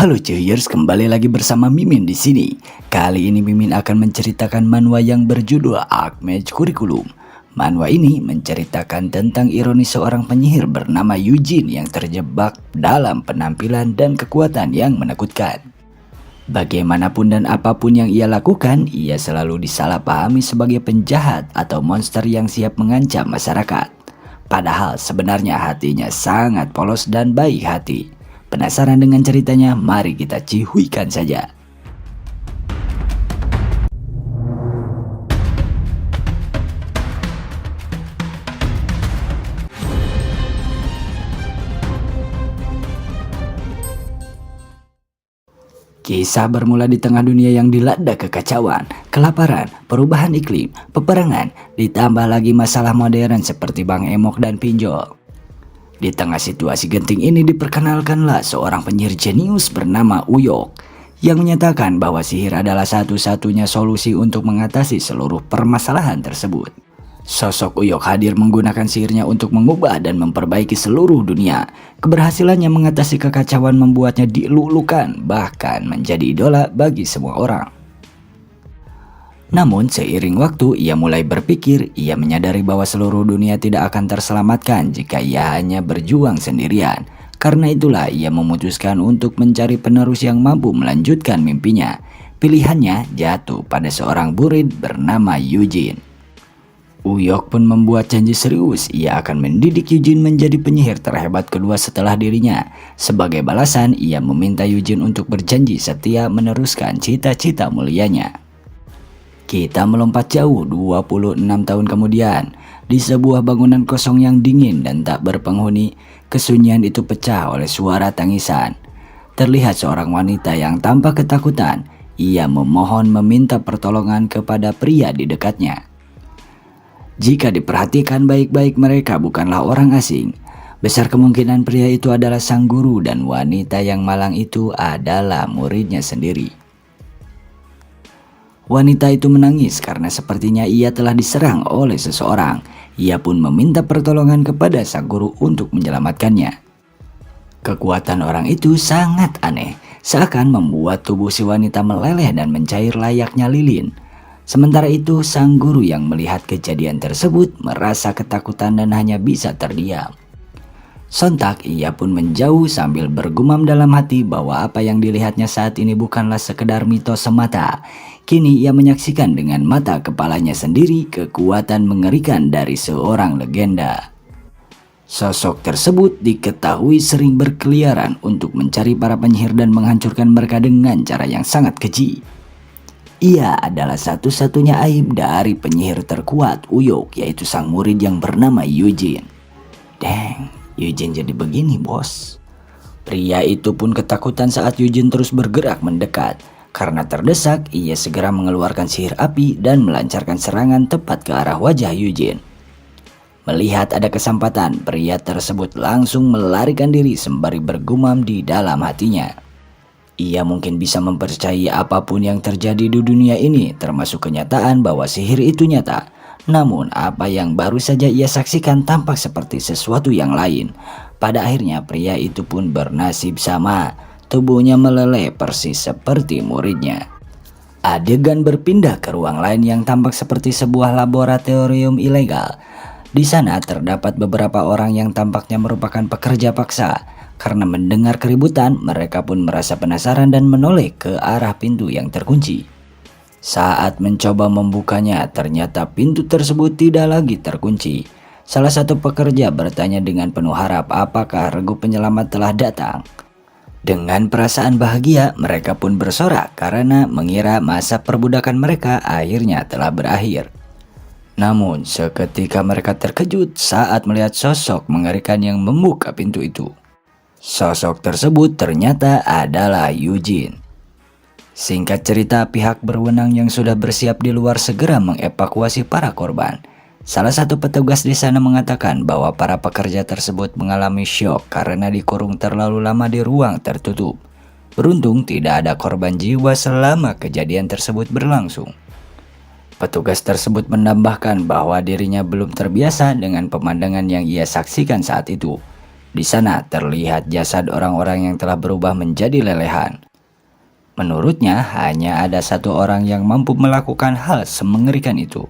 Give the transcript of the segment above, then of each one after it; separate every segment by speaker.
Speaker 1: Halo Cuyers, kembali lagi bersama Mimin di sini. Kali ini Mimin akan menceritakan manhwa yang berjudul Archmage Curriculum. Manhwa ini menceritakan tentang ironi seorang penyihir bernama Eugene yang terjebak dalam penampilan dan kekuatan yang menakutkan. Bagaimanapun dan apapun yang ia lakukan, ia selalu disalahpahami sebagai penjahat atau monster yang siap mengancam masyarakat. Padahal sebenarnya hatinya sangat polos dan baik hati. Penasaran dengan ceritanya? Mari kita cihuikan saja. Kisah bermula di tengah dunia yang dilanda kekacauan, kelaparan, perubahan iklim, peperangan, ditambah lagi masalah modern seperti Bang Emok dan Pinjol. Di tengah situasi genting ini diperkenalkanlah seorang penyihir jenius bernama Uyok yang menyatakan bahwa sihir adalah satu-satunya solusi untuk mengatasi seluruh permasalahan tersebut. Sosok Uyok hadir menggunakan sihirnya untuk mengubah dan memperbaiki seluruh dunia. Keberhasilannya mengatasi kekacauan membuatnya dilulukan, bahkan menjadi idola bagi semua orang. Namun seiring waktu ia mulai berpikir, ia menyadari bahwa seluruh dunia tidak akan terselamatkan jika ia hanya berjuang sendirian. Karena itulah ia memutuskan untuk mencari penerus yang mampu melanjutkan mimpinya. Pilihannya jatuh pada seorang murid bernama Eugene. Uyok pun membuat janji serius, ia akan mendidik Eugene menjadi penyihir terhebat kedua setelah dirinya. Sebagai balasan, ia meminta Eugene untuk berjanji setia meneruskan cita-cita mulianya. Kita melompat jauh 26 tahun kemudian. Di sebuah bangunan kosong yang dingin dan tak berpenghuni, kesunyian itu pecah oleh suara tangisan. Terlihat seorang wanita yang tanpa ketakutan. Ia memohon meminta pertolongan kepada pria di dekatnya. Jika diperhatikan baik-baik, mereka bukanlah orang asing. Besar kemungkinan pria itu adalah sang guru dan wanita yang malang itu adalah muridnya sendiri. Wanita itu menangis karena sepertinya ia telah diserang oleh seseorang. Ia pun meminta pertolongan kepada sang guru untuk menyelamatkannya. Kekuatan orang itu sangat aneh, seakan membuat tubuh si wanita meleleh dan mencair layaknya lilin. Sementara itu sang guru yang melihat kejadian tersebut merasa ketakutan dan hanya bisa terdiam. Sontak ia pun menjauh sambil bergumam dalam hati bahwa apa yang dilihatnya saat ini bukanlah sekedar mitos semata. Kini ia menyaksikan dengan mata kepalanya sendiri kekuatan mengerikan dari seorang legenda. Sosok tersebut diketahui sering berkeliaran untuk mencari para penyihir dan menghancurkan mereka dengan cara yang sangat keji. Ia adalah satu-satunya aib dari penyihir terkuat Uyok, yaitu sang murid yang bernama Eugene. Eugene jadi begini, bos. Pria itu pun ketakutan saat Eugene terus bergerak mendekat. Karena terdesak, ia segera mengeluarkan sihir api dan melancarkan serangan tepat ke arah wajah Eugene. Melihat ada kesempatan, pria tersebut langsung melarikan diri sembari bergumam di dalam hatinya. Ia mungkin bisa mempercayai apapun yang terjadi di dunia ini, termasuk kenyataan bahwa sihir itu nyata. Namun apa yang baru saja ia saksikan tampak seperti sesuatu yang lain. Pada akhirnya pria itu pun bernasib sama. Tubuhnya meleleh persis seperti muridnya. Adegan berpindah ke ruang lain yang tampak seperti sebuah laboratorium ilegal. Di sana terdapat beberapa orang yang tampaknya merupakan pekerja paksa. Karena mendengar keributan, mereka pun merasa penasaran dan menoleh ke arah pintu yang terkunci. Saat mencoba membukanya, ternyata pintu tersebut tidak lagi terkunci. Salah satu pekerja bertanya dengan penuh harap apakah regu penyelamat telah datang. Dengan perasaan bahagia, mereka pun bersorak karena mengira masa perbudakan mereka akhirnya telah berakhir. Namun, seketika mereka terkejut saat melihat sosok mengerikan yang membuka pintu itu. Sosok tersebut ternyata adalah Eugene. Singkat cerita, pihak berwenang yang sudah bersiap di luar segera mengevakuasi para korban. Salah satu petugas di sana mengatakan bahwa para pekerja tersebut mengalami syok karena dikurung terlalu lama di ruang tertutup. Beruntung tidak ada korban jiwa selama kejadian tersebut berlangsung. Petugas tersebut menambahkan bahwa dirinya belum terbiasa dengan pemandangan yang ia saksikan saat itu. Di sana terlihat jasad orang-orang yang telah berubah menjadi lelehan. Menurutnya, hanya ada satu orang yang mampu melakukan hal semengerikan itu.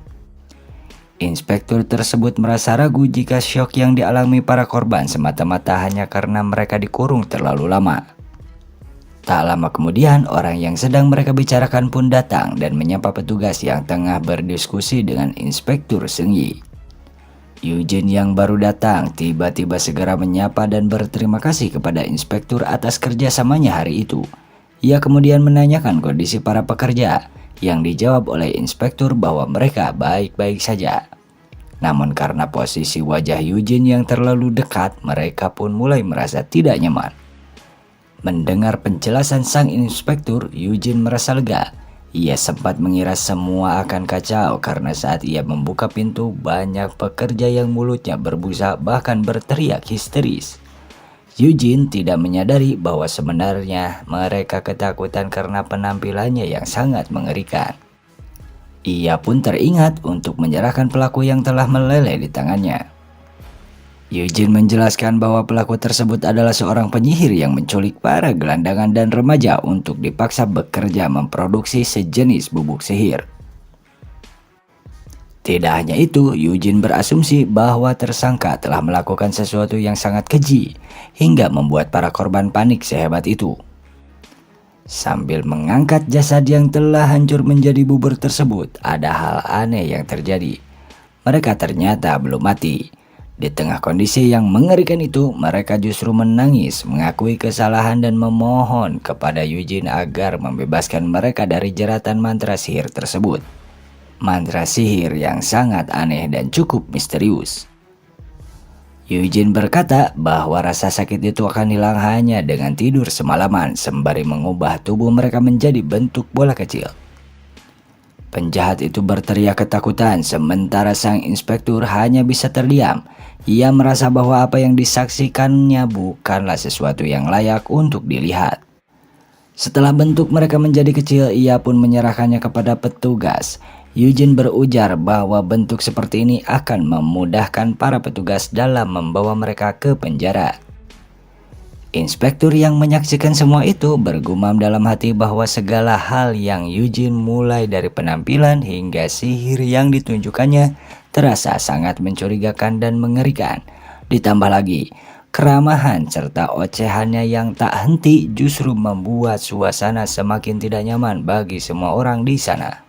Speaker 1: Inspektur tersebut merasa ragu jika syok yang dialami para korban semata-mata hanya karena mereka dikurung terlalu lama. Tak lama kemudian, orang yang sedang mereka bicarakan pun datang dan menyapa petugas yang tengah berdiskusi dengan Inspektur Seunggi. Eugene yang baru datang tiba-tiba segera menyapa dan berterima kasih kepada Inspektur atas kerjasamanya hari itu. Ia kemudian menanyakan kondisi para pekerja, yang dijawab oleh Inspektur bahwa mereka baik-baik saja. Namun karena posisi wajah Eugene yang terlalu dekat, mereka pun mulai merasa tidak nyaman. Mendengar penjelasan sang Inspektur, Eugene merasa lega. Ia sempat mengira semua akan kacau karena saat ia membuka pintu, banyak pekerja yang mulutnya berbusa bahkan berteriak histeris. Eugene tidak menyadari bahwa sebenarnya mereka ketakutan karena penampilannya yang sangat mengerikan. Ia pun teringat untuk menyerahkan pelaku yang telah meleleh di tangannya. Eugene menjelaskan bahwa pelaku tersebut adalah seorang penyihir yang menculik para gelandangan dan remaja untuk dipaksa bekerja memproduksi sejenis bubuk sihir. Tidak hanya itu, Eugene berasumsi bahwa tersangka telah melakukan sesuatu yang sangat keji hingga membuat para korban panik sehebat itu. Sambil mengangkat jasad yang telah hancur menjadi bubur tersebut, ada hal aneh yang terjadi. Mereka ternyata belum mati. Di tengah kondisi yang mengerikan itu, mereka justru menangis, mengakui kesalahan dan memohon kepada Eugene agar membebaskan mereka dari jeratan mantra sihir tersebut. Mantra sihir yang sangat aneh dan cukup misterius. Eugene berkata bahwa rasa sakit itu akan hilang hanya dengan tidur semalaman sembari mengubah tubuh mereka menjadi bentuk bola kecil. Penjahat itu berteriak ketakutan sementara sang inspektur hanya bisa terdiam. Ia merasa bahwa apa yang disaksikannya bukanlah sesuatu yang layak untuk dilihat. Setelah bentuk mereka menjadi kecil, ia pun menyerahkannya kepada petugas. Eugene berujar bahwa bentuk seperti ini akan memudahkan para petugas dalam membawa mereka ke penjara. Inspektur yang menyaksikan semua itu bergumam dalam hati bahwa segala hal yang Eugene mulai dari penampilan hingga sihir yang ditunjukkannya terasa sangat mencurigakan dan mengerikan. Ditambah lagi, keramahan serta ocehannya yang tak henti justru membuat suasana semakin tidak nyaman bagi semua orang di sana.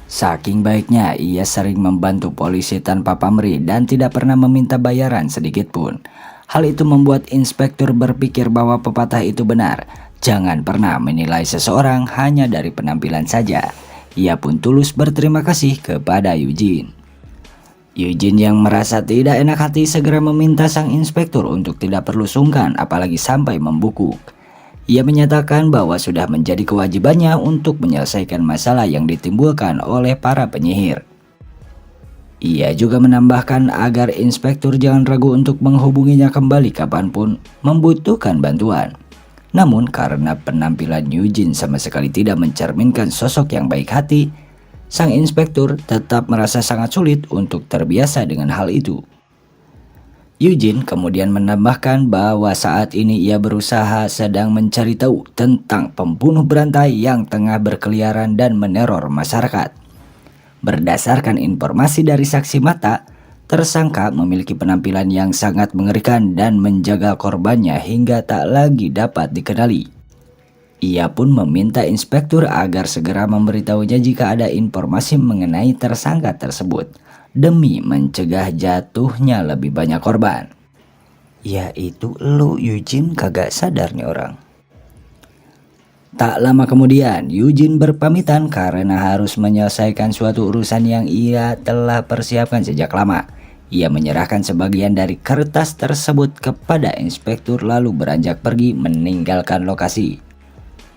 Speaker 1: Saking baiknya, ia sering membantu polisi tanpa pamrih dan tidak pernah meminta bayaran sedikit pun. Hal itu membuat inspektur berpikir bahwa pepatah itu benar. Jangan pernah menilai seseorang hanya dari penampilan saja. Ia pun tulus berterima kasih kepada Eugene. Eugene yang merasa tidak enak hati segera meminta sang inspektur untuk tidak perlu sungkan apalagi sampai membungkuk. Ia menyatakan bahwa sudah menjadi kewajibannya untuk menyelesaikan masalah yang ditimbulkan oleh para penyihir. Ia juga menambahkan agar inspektur jangan ragu untuk menghubunginya kembali kapanpun membutuhkan bantuan. Namun karena penampilan Eugene sama sekali tidak mencerminkan sosok yang baik hati, sang inspektur tetap merasa sangat sulit untuk terbiasa dengan hal itu. Eugene kemudian menambahkan bahwa saat ini ia berusaha sedang mencari tahu tentang pembunuh berantai yang tengah berkeliaran dan meneror masyarakat. Berdasarkan informasi dari saksi mata, tersangka memiliki penampilan yang sangat mengerikan dan menjaga korbannya hingga tak lagi dapat dikenali. Ia pun meminta inspektur agar segera memberitahunya jika ada informasi mengenai tersangka tersebut, demi mencegah jatuhnya lebih banyak korban. Ya itu lu Eugene, kagak sadar nih orang. Tak lama kemudian Eugene berpamitan karena harus menyelesaikan suatu urusan yang ia telah persiapkan sejak lama. Ia menyerahkan sebagian dari kertas tersebut kepada inspektur lalu beranjak pergi meninggalkan lokasi.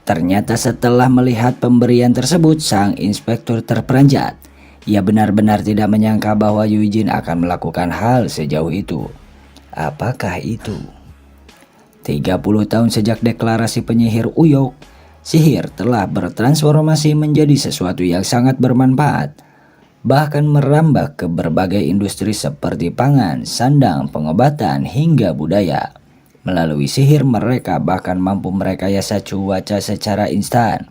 Speaker 1: Ternyata setelah melihat pemberian tersebut, sang inspektur terperanjat. Ia benar-benar tidak menyangka bahwa Eugene akan melakukan hal sejauh itu. Apakah itu? 30 tahun sejak deklarasi penyihir Uyok, sihir telah bertransformasi menjadi sesuatu yang sangat bermanfaat. Bahkan merambah ke berbagai industri seperti pangan, sandang, pengobatan, hingga budaya. Melalui sihir mereka bahkan mampu merekayasa cuaca secara instan.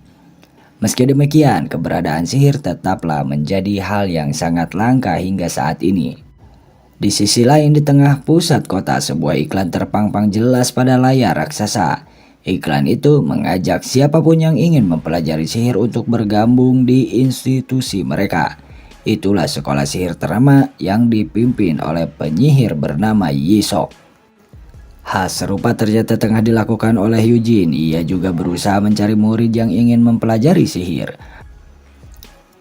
Speaker 1: Meski demikian, keberadaan sihir tetaplah menjadi hal yang sangat langka hingga saat ini. Di sisi lain, di tengah pusat kota, sebuah iklan terpampang jelas pada layar raksasa. Iklan itu mengajak siapapun yang ingin mempelajari sihir untuk bergabung di institusi mereka. Itulah sekolah sihir ternama yang dipimpin oleh penyihir bernama Yisok. Hal serupa ternyata tengah dilakukan oleh Eugene. Ia juga berusaha mencari murid yang ingin mempelajari sihir.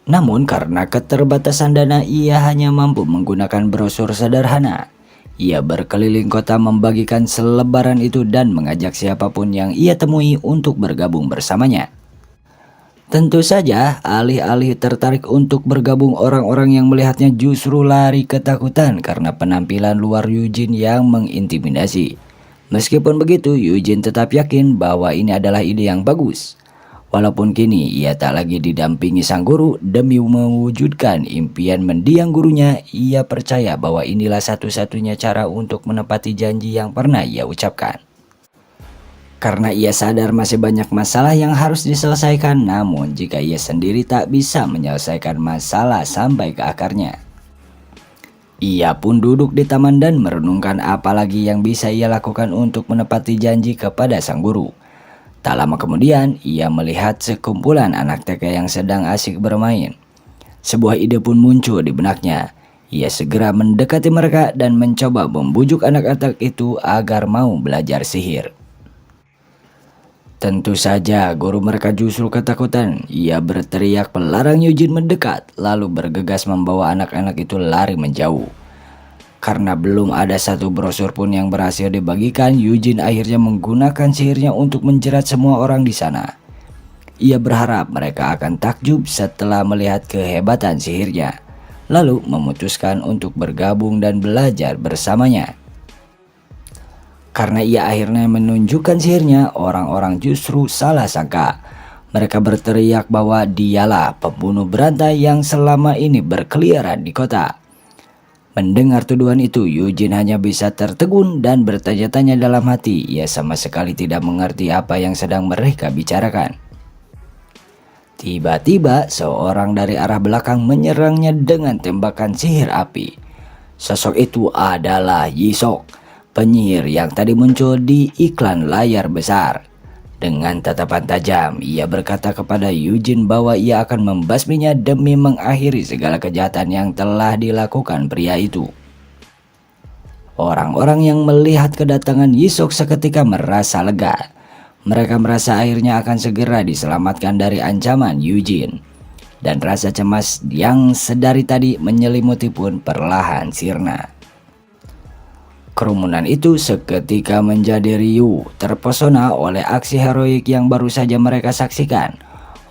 Speaker 1: Namun karena keterbatasan dana, ia hanya mampu menggunakan brosur sederhana. Ia berkeliling kota membagikan selebaran itu dan mengajak siapapun yang ia temui untuk bergabung bersamanya. Tentu saja, alih-alih tertarik untuk bergabung, orang-orang yang melihatnya justru lari ketakutan karena penampilan luar Eugene yang mengintimidasi. Meskipun begitu, Eugene tetap yakin bahwa ini adalah ide yang bagus. Walaupun kini ia tak lagi didampingi sang guru, demi mewujudkan impian mendiang gurunya, ia percaya bahwa inilah satu-satunya cara untuk menepati janji yang pernah ia ucapkan. Karena ia sadar masih banyak masalah yang harus diselesaikan, namun jika ia sendiri tak bisa menyelesaikan masalah sampai ke akarnya. Ia pun duduk di taman dan merenungkan apa lagi yang bisa ia lakukan untuk menepati janji kepada sang guru. Tak lama kemudian, ia melihat sekumpulan anak TK yang sedang asik bermain. Sebuah ide pun muncul di benaknya. Ia segera mendekati mereka dan mencoba membujuk anak-anak itu agar mau belajar sihir. Tentu saja, guru mereka justru ketakutan. Ia berteriak melarang Eugene mendekat, lalu bergegas membawa anak-anak itu lari menjauh. Karena belum ada satu brosur pun yang berhasil dibagikan, Eugene akhirnya menggunakan sihirnya untuk menjerat semua orang di sana. Ia berharap mereka akan takjub setelah melihat kehebatan sihirnya, lalu memutuskan untuk bergabung dan belajar bersamanya. Karena ia akhirnya menunjukkan sihirnya, orang-orang justru salah sangka. Mereka berteriak bahwa dialah pembunuh berantai yang selama ini berkeliaran di kota. Mendengar tuduhan itu, Eugene hanya bisa tertegun dan bertanya-tanya dalam hati. Ia sama sekali tidak mengerti apa yang sedang mereka bicarakan. Tiba-tiba, seorang dari arah belakang menyerangnya dengan tembakan sihir api. Sosok itu adalah Yisok, penyihir yang tadi muncul di iklan layar besar. Dengan tatapan tajam, ia berkata kepada Eugene bahwa ia akan membasminya demi mengakhiri segala kejahatan yang telah dilakukan pria itu. Orang-orang yang melihat kedatangan Yisok seketika merasa lega. Mereka merasa akhirnya akan segera diselamatkan dari ancaman Eugene. Dan rasa cemas yang sedari tadi menyelimuti pun perlahan sirna. Kerumunan itu seketika menjadi riuh, terpesona oleh aksi heroik yang baru saja mereka saksikan.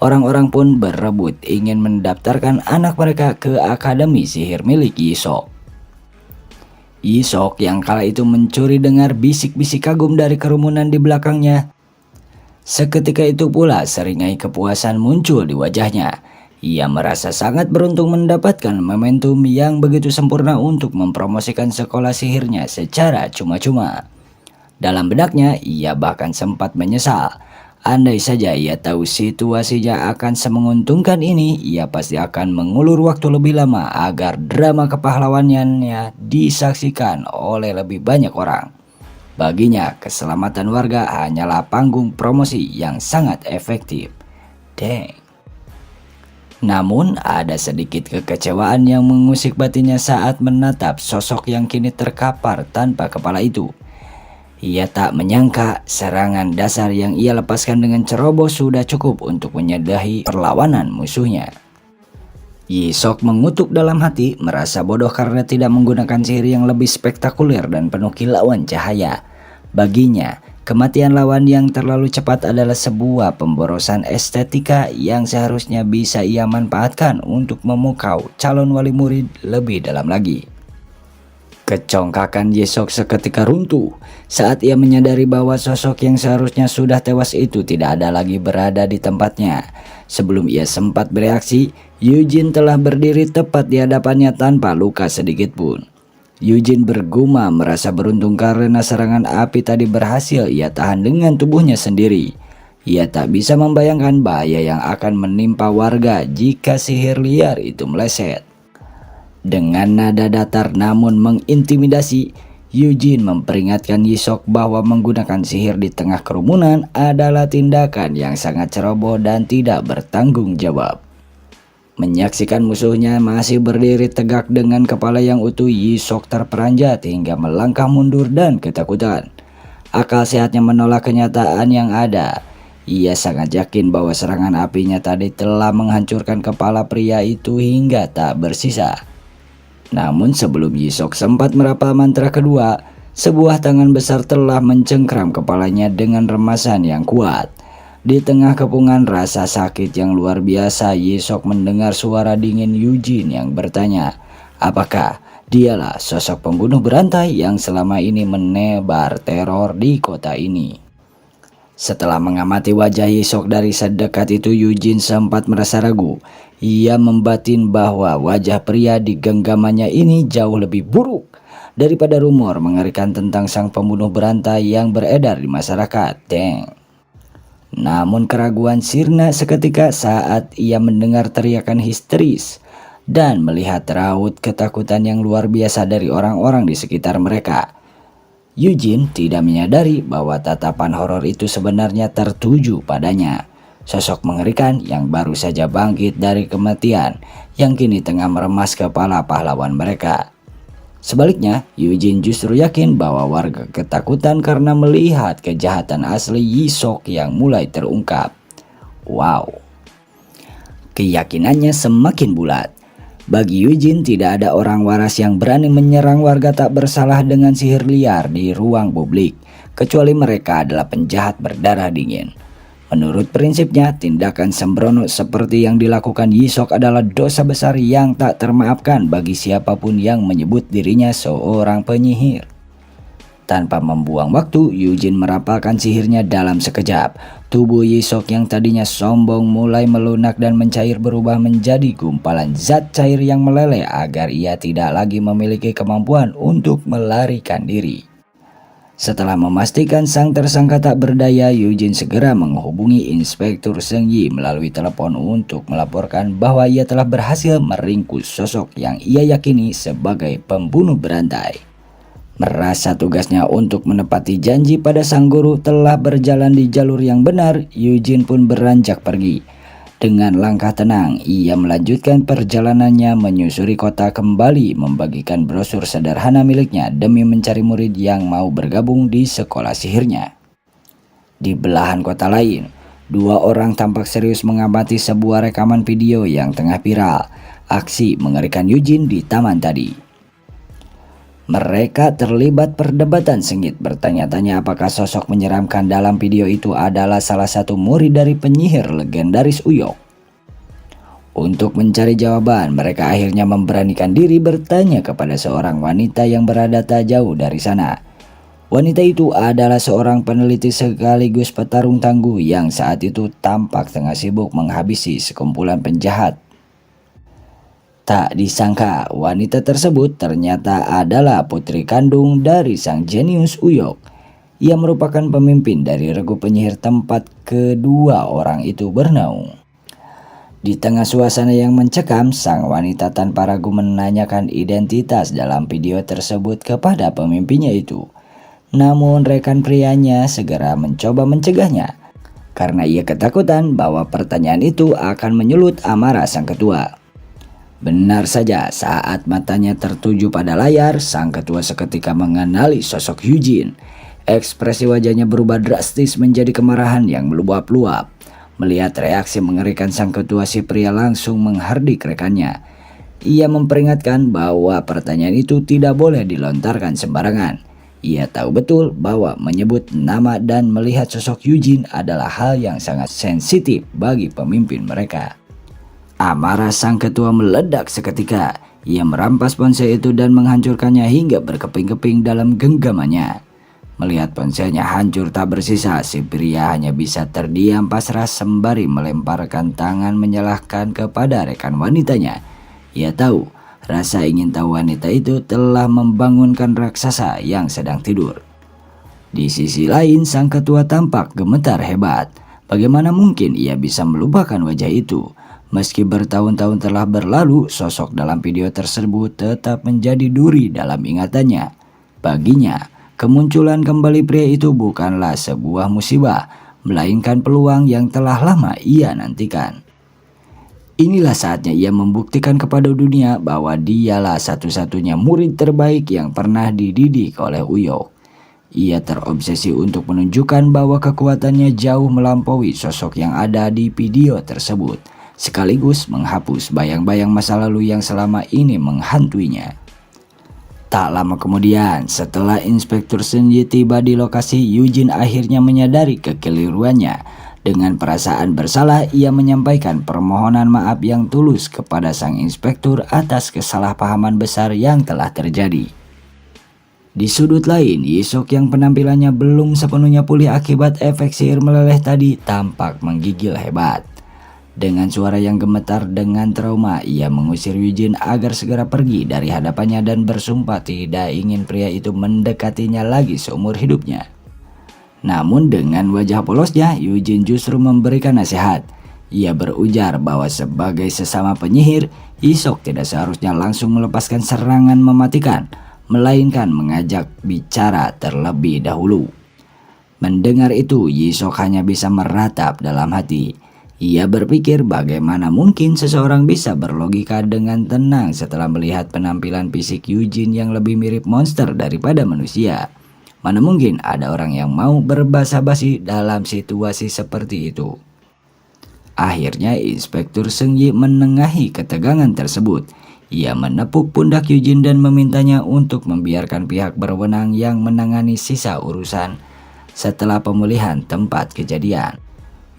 Speaker 1: Orang-orang pun berebut ingin mendaftarkan anak mereka ke akademi sihir milik Yisok. Yisok yang kala itu mencuri dengar bisik-bisik kagum dari kerumunan di belakangnya. Seketika itu pula seringai kepuasan muncul di wajahnya. Ia merasa sangat beruntung mendapatkan momentum yang begitu sempurna untuk mempromosikan sekolah sihirnya secara cuma-cuma. Dalam benaknya, ia bahkan sempat menyesal. Andai saja ia tahu situasinya akan semenguntungkan ini, ia pasti akan mengulur waktu lebih lama agar drama kepahlawanannya disaksikan oleh lebih banyak orang. Baginya, keselamatan warga hanyalah panggung promosi yang sangat efektif. Deng. Namun ada sedikit kekecewaan yang mengusik batinnya saat menatap sosok yang kini terkapar tanpa kepala itu. Ia tak menyangka serangan dasar yang ia lepaskan dengan ceroboh sudah cukup untuk menyudahi perlawanan musuhnya. Yisok mengutuk dalam hati, merasa bodoh karena tidak menggunakan sihir yang lebih spektakuler dan penuh kilauan cahaya. Baginya, kematian lawan yang terlalu cepat adalah sebuah pemborosan estetika yang seharusnya bisa ia manfaatkan untuk memukau calon wali murid lebih dalam lagi. Kecongkakan Yisok seketika runtuh saat ia menyadari bahwa sosok yang seharusnya sudah tewas itu tidak ada lagi berada di tempatnya. Sebelum ia sempat bereaksi, Eugene telah berdiri tepat di hadapannya tanpa luka sedikit pun. Eugene bergumam merasa beruntung karena serangan api tadi berhasil ia tahan dengan tubuhnya sendiri. Ia tak bisa membayangkan bahaya yang akan menimpa warga jika sihir liar itu meleset. Dengan nada datar namun mengintimidasi, Eugene memperingatkan Yisok bahwa menggunakan sihir di tengah kerumunan adalah tindakan yang sangat ceroboh dan tidak bertanggung jawab. Menyaksikan musuhnya masih berdiri tegak dengan kepala yang utuh, Yisok terperanjat hingga melangkah mundur dan ketakutan. Akal sehatnya menolak kenyataan yang ada. Ia sangat yakin bahwa serangan apinya tadi telah menghancurkan kepala pria itu hingga tak bersisa. Namun sebelum Yisok sempat merapal mantra kedua, sebuah tangan besar telah mencengkram kepalanya dengan remasan yang kuat. Di tengah kepungan rasa sakit yang luar biasa, Yisok mendengar suara dingin Eugene yang bertanya, apakah dialah sosok pembunuh berantai yang selama ini menebar teror di kota ini. Setelah mengamati wajah Yisok dari sedekat itu, Eugene sempat merasa ragu. Ia membatin bahwa wajah pria di genggamannya ini jauh lebih buruk daripada rumor mengerikan tentang sang pembunuh berantai yang beredar di masyarakat. Namun keraguan sirna seketika saat ia mendengar teriakan histeris dan melihat raut ketakutan yang luar biasa dari orang-orang di sekitar mereka. Eugene tidak menyadari bahwa tatapan horor itu sebenarnya tertuju padanya. Sosok mengerikan yang baru saja bangkit dari kematian yang kini tengah meremas kepala pahlawan mereka. Sebaliknya, Eugene justru yakin bahwa warga ketakutan karena melihat kejahatan asli Yisok yang mulai terungkap. Wow. Keyakinannya semakin bulat. Bagi Eugene tidak ada orang waras yang berani menyerang warga tak bersalah dengan sihir liar di ruang publik, kecuali mereka adalah penjahat berdarah dingin. Menurut prinsipnya, tindakan sembrono seperti yang dilakukan Yisok adalah dosa besar yang tak termaafkan bagi siapapun yang menyebut dirinya seorang penyihir. Tanpa membuang waktu, Eugene merapalkan sihirnya dalam sekejap. Tubuh Yisok yang tadinya sombong mulai melunak dan mencair berubah menjadi gumpalan zat cair yang meleleh agar ia tidak lagi memiliki kemampuan untuk melarikan diri. Setelah memastikan sang tersangka tak berdaya, Eugene segera menghubungi Inspektur Seng Yi melalui telepon untuk melaporkan bahwa ia telah berhasil meringkus sosok yang ia yakini sebagai pembunuh berantai. Merasa tugasnya untuk menepati janji pada sang guru telah berjalan di jalur yang benar, Eugene pun beranjak pergi. Dengan langkah tenang, ia melanjutkan perjalanannya menyusuri kota kembali membagikan brosur sederhana miliknya demi mencari murid yang mau bergabung di sekolah sihirnya. Di belahan kota lain, dua orang tampak serius mengamati sebuah rekaman video yang tengah viral. Aksi mengerikan Eugene di taman tadi. Mereka terlibat perdebatan sengit bertanya-tanya apakah sosok menyeramkan dalam video itu adalah salah satu murid dari penyihir legendaris Uyok. Untuk mencari jawaban, mereka akhirnya memberanikan diri bertanya kepada seorang wanita yang berada tak jauh dari sana. Wanita itu adalah seorang peneliti sekaligus petarung tangguh yang saat itu tampak tengah sibuk menghabisi sekumpulan penjahat. Tak disangka, wanita tersebut ternyata adalah putri kandung dari sang jenius Uyok. Ia merupakan pemimpin dari regu penyihir tempat kedua orang itu bernaung. Di tengah suasana yang mencekam, sang wanita tanpa ragu menanyakan identitas dalam video tersebut kepada pemimpinnya itu. Namun rekan prianya segera mencoba mencegahnya, karena ia ketakutan bahwa pertanyaan itu akan menyulut amarah sang ketua. Benar saja, saat matanya tertuju pada layar, sang ketua seketika mengenali sosok Eugene. Ekspresi wajahnya berubah drastis menjadi kemarahan yang meluap-luap. Melihat reaksi mengerikan sang ketua, si pria langsung menghardik rekannya. Ia memperingatkan bahwa pertanyaan itu tidak boleh dilontarkan sembarangan. Ia tahu betul bahwa menyebut nama dan melihat sosok Eugene adalah hal yang sangat sensitif bagi pemimpin mereka. Amarah sang ketua meledak seketika. Ia merampas ponsel itu dan menghancurkannya hingga berkeping-keping dalam genggamannya. Melihat ponselnya hancur tak bersisa, si pria hanya bisa terdiam pasrah sembari melemparkan tangan menyalahkan kepada rekan wanitanya. Ia tahu Rasa ingin tahu wanita itu telah membangunkan raksasa yang sedang tidur. Di sisi lain, sang ketua tampak gemetar hebat. Bagaimana mungkin ia bisa melupakan wajah itu? Meski bertahun-tahun telah berlalu, sosok dalam video tersebut tetap menjadi duri dalam ingatannya. Baginya, kemunculan kembali pria itu bukanlah sebuah musibah, melainkan peluang yang telah lama ia nantikan. Inilah saatnya ia membuktikan kepada dunia bahwa dialah satu-satunya murid terbaik yang pernah dididik oleh Uyok. Ia terobsesi untuk menunjukkan bahwa kekuatannya jauh melampaui sosok yang ada di video tersebut, sekaligus menghapus bayang-bayang masa lalu yang selama ini menghantuinya. Tak lama kemudian, setelah Inspektur Senji tiba di lokasi, Eugene akhirnya menyadari kekeliruannya. Dengan perasaan bersalah, ia menyampaikan permohonan maaf yang tulus kepada sang inspektur atas kesalahpahaman besar yang telah terjadi. Di sudut lain, Yisok yang penampilannya belum sepenuhnya pulih akibat efek sihir meleleh tadi tampak menggigil hebat. Dengan suara yang gemetar dengan trauma, ia mengusir Eugene agar segera pergi dari hadapannya dan bersumpah tidak ingin pria itu mendekatinya lagi seumur hidupnya. Namun dengan wajah polosnya, Eugene justru memberikan nasihat. Ia berujar bahwa sebagai sesama penyihir, Yisok tidak seharusnya langsung melepaskan serangan mematikan, melainkan mengajak bicara terlebih dahulu. Mendengar itu, Yisok hanya bisa meratap dalam hati. Ia berpikir bagaimana mungkin seseorang bisa berlogika dengan tenang setelah melihat penampilan fisik Eugene yang lebih mirip monster daripada manusia. Mana mungkin ada orang yang mau berbasa-basi dalam situasi seperti itu. Akhirnya Inspektur Senji menengahi ketegangan tersebut. Ia menepuk pundak Eugene dan memintanya untuk membiarkan pihak berwenang yang menangani sisa urusan setelah pemulihan tempat kejadian.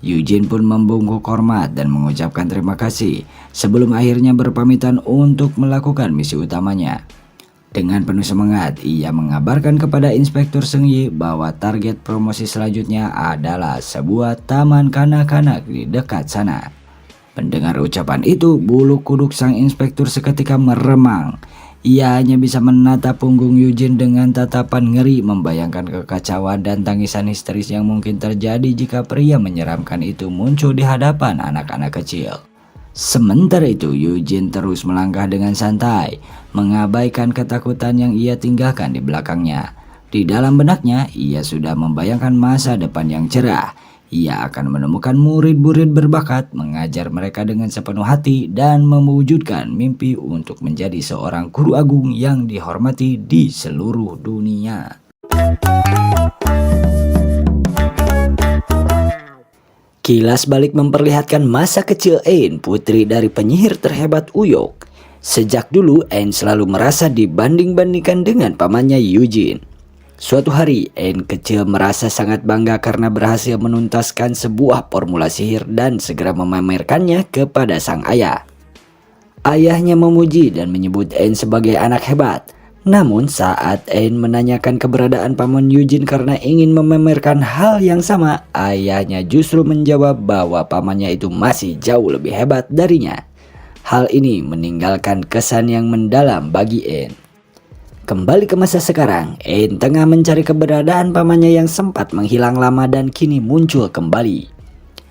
Speaker 1: Eugene pun membungkuk hormat dan mengucapkan terima kasih sebelum akhirnya berpamitan untuk melakukan misi utamanya. Dengan penuh semangat, ia mengabarkan kepada Inspektur Senji bahwa target promosi selanjutnya adalah sebuah taman kanak-kanak di dekat sana. Mendengar ucapan itu, bulu kuduk sang inspektur seketika meremang. Ia hanya bisa menatap punggung Eugene dengan tatapan ngeri, membayangkan kekacauan dan tangisan histeris yang mungkin terjadi jika pria menyeramkan itu muncul di hadapan anak-anak kecil. Sementara itu, Eugene terus melangkah dengan santai, mengabaikan ketakutan yang ia tinggalkan di belakangnya. Di dalam benaknya, ia sudah membayangkan masa depan yang cerah. Ia akan menemukan murid-murid berbakat, mengajar mereka dengan sepenuh hati, dan mewujudkan mimpi untuk menjadi seorang guru agung yang dihormati di seluruh dunia. Kilas balik memperlihatkan masa kecil Ain, putri dari penyihir terhebat Uyok. Sejak dulu, Ain selalu merasa dibanding-bandingkan dengan pamannya Eugene. Suatu hari, Ain kecil merasa sangat bangga karena berhasil menuntaskan sebuah formula sihir dan segera memamerkannya kepada sang ayah. Ayahnya memuji dan menyebut Ain sebagai anak hebat. Namun saat Ain menanyakan keberadaan paman Eugene karena ingin memamerkan hal yang sama, ayahnya justru menjawab bahwa pamannya itu masih jauh lebih hebat darinya. Hal ini meninggalkan kesan yang mendalam bagi Ain. Kembali ke masa sekarang, Ain tengah mencari keberadaan pamannya yang sempat menghilang lama dan kini muncul kembali.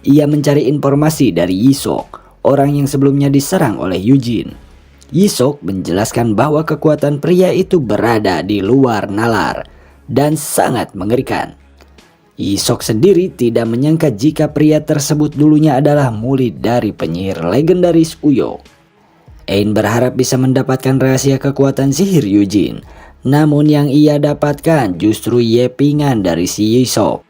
Speaker 1: Ia mencari informasi dari Yisok, orang yang sebelumnya diserang oleh Eugene. Yisok menjelaskan bahwa kekuatan pria itu berada di luar nalar dan sangat mengerikan. Yisok sendiri tidak menyangka jika pria tersebut dulunya adalah murid dari penyihir legendaris Uyok. Ain berharap bisa mendapatkan rahasia kekuatan sihir Eugene, namun yang ia dapatkan justru yepingan dari si Yisok.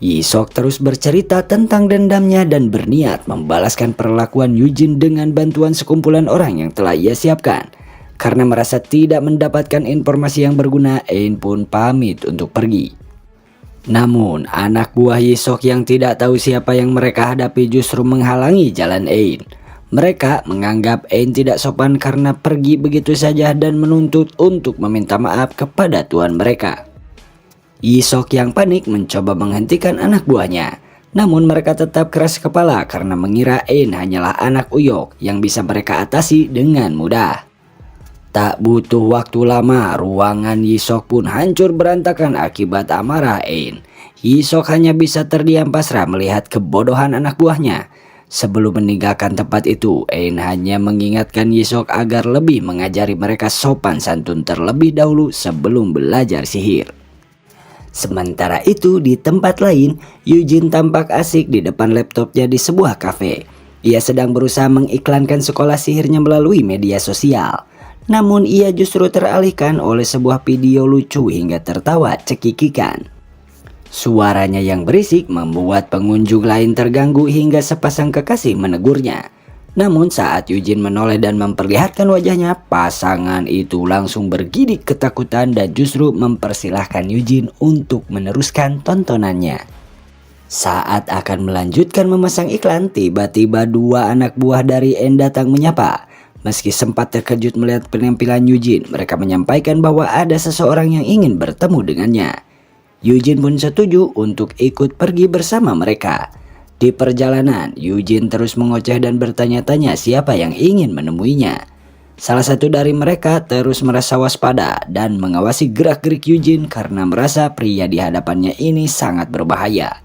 Speaker 1: Yisok terus bercerita tentang dendamnya dan berniat membalaskan perlakuan Eugene dengan bantuan sekumpulan orang yang telah ia siapkan. Karena merasa tidak mendapatkan informasi yang berguna, Ain pun pamit untuk pergi. Namun, anak buah Yisok yang tidak tahu siapa yang mereka hadapi justru menghalangi jalan Ain. Mereka menganggap Ain tidak sopan karena pergi begitu saja dan menuntut untuk meminta maaf kepada tuan mereka. Yisok yang panik mencoba menghentikan anak buahnya. Namun mereka tetap keras kepala karena mengira Ain hanyalah anak Uyok yang bisa mereka atasi dengan mudah. Tak butuh waktu lama, ruangan Yisok pun hancur berantakan akibat amarah Ain. Yisok hanya bisa terdiam pasrah melihat kebodohan anak buahnya. Sebelum meninggalkan tempat itu, Ain hanya mengingatkan Yisok agar lebih mengajari mereka sopan santun terlebih dahulu sebelum belajar sihir. Sementara itu di tempat lain, Eugene tampak asik di depan laptopnya di sebuah kafe. Ia sedang berusaha mengiklankan sekolah sihirnya melalui media sosial. Namun ia justru teralihkan oleh sebuah video lucu hingga tertawa cekikikan. Suaranya yang berisik membuat pengunjung lain terganggu hingga sepasang kekasih menegurnya. Namun saat Eugene menoleh dan memperlihatkan wajahnya, pasangan itu langsung bergidik ketakutan dan justru mempersilahkan Eugene untuk meneruskan tontonannya. Saat akan melanjutkan memasang iklan, tiba-tiba dua anak buah dari En datang menyapa. Meski sempat terkejut melihat penampilan Eugene, mereka menyampaikan bahwa ada seseorang yang ingin bertemu dengannya. Eugene pun setuju untuk ikut pergi bersama mereka. Di perjalanan, Eugene terus mengoceh dan bertanya-tanya siapa yang ingin menemuinya. Salah satu dari mereka terus merasa waspada dan mengawasi gerak-gerik Eugene karena merasa pria di hadapannya ini sangat berbahaya.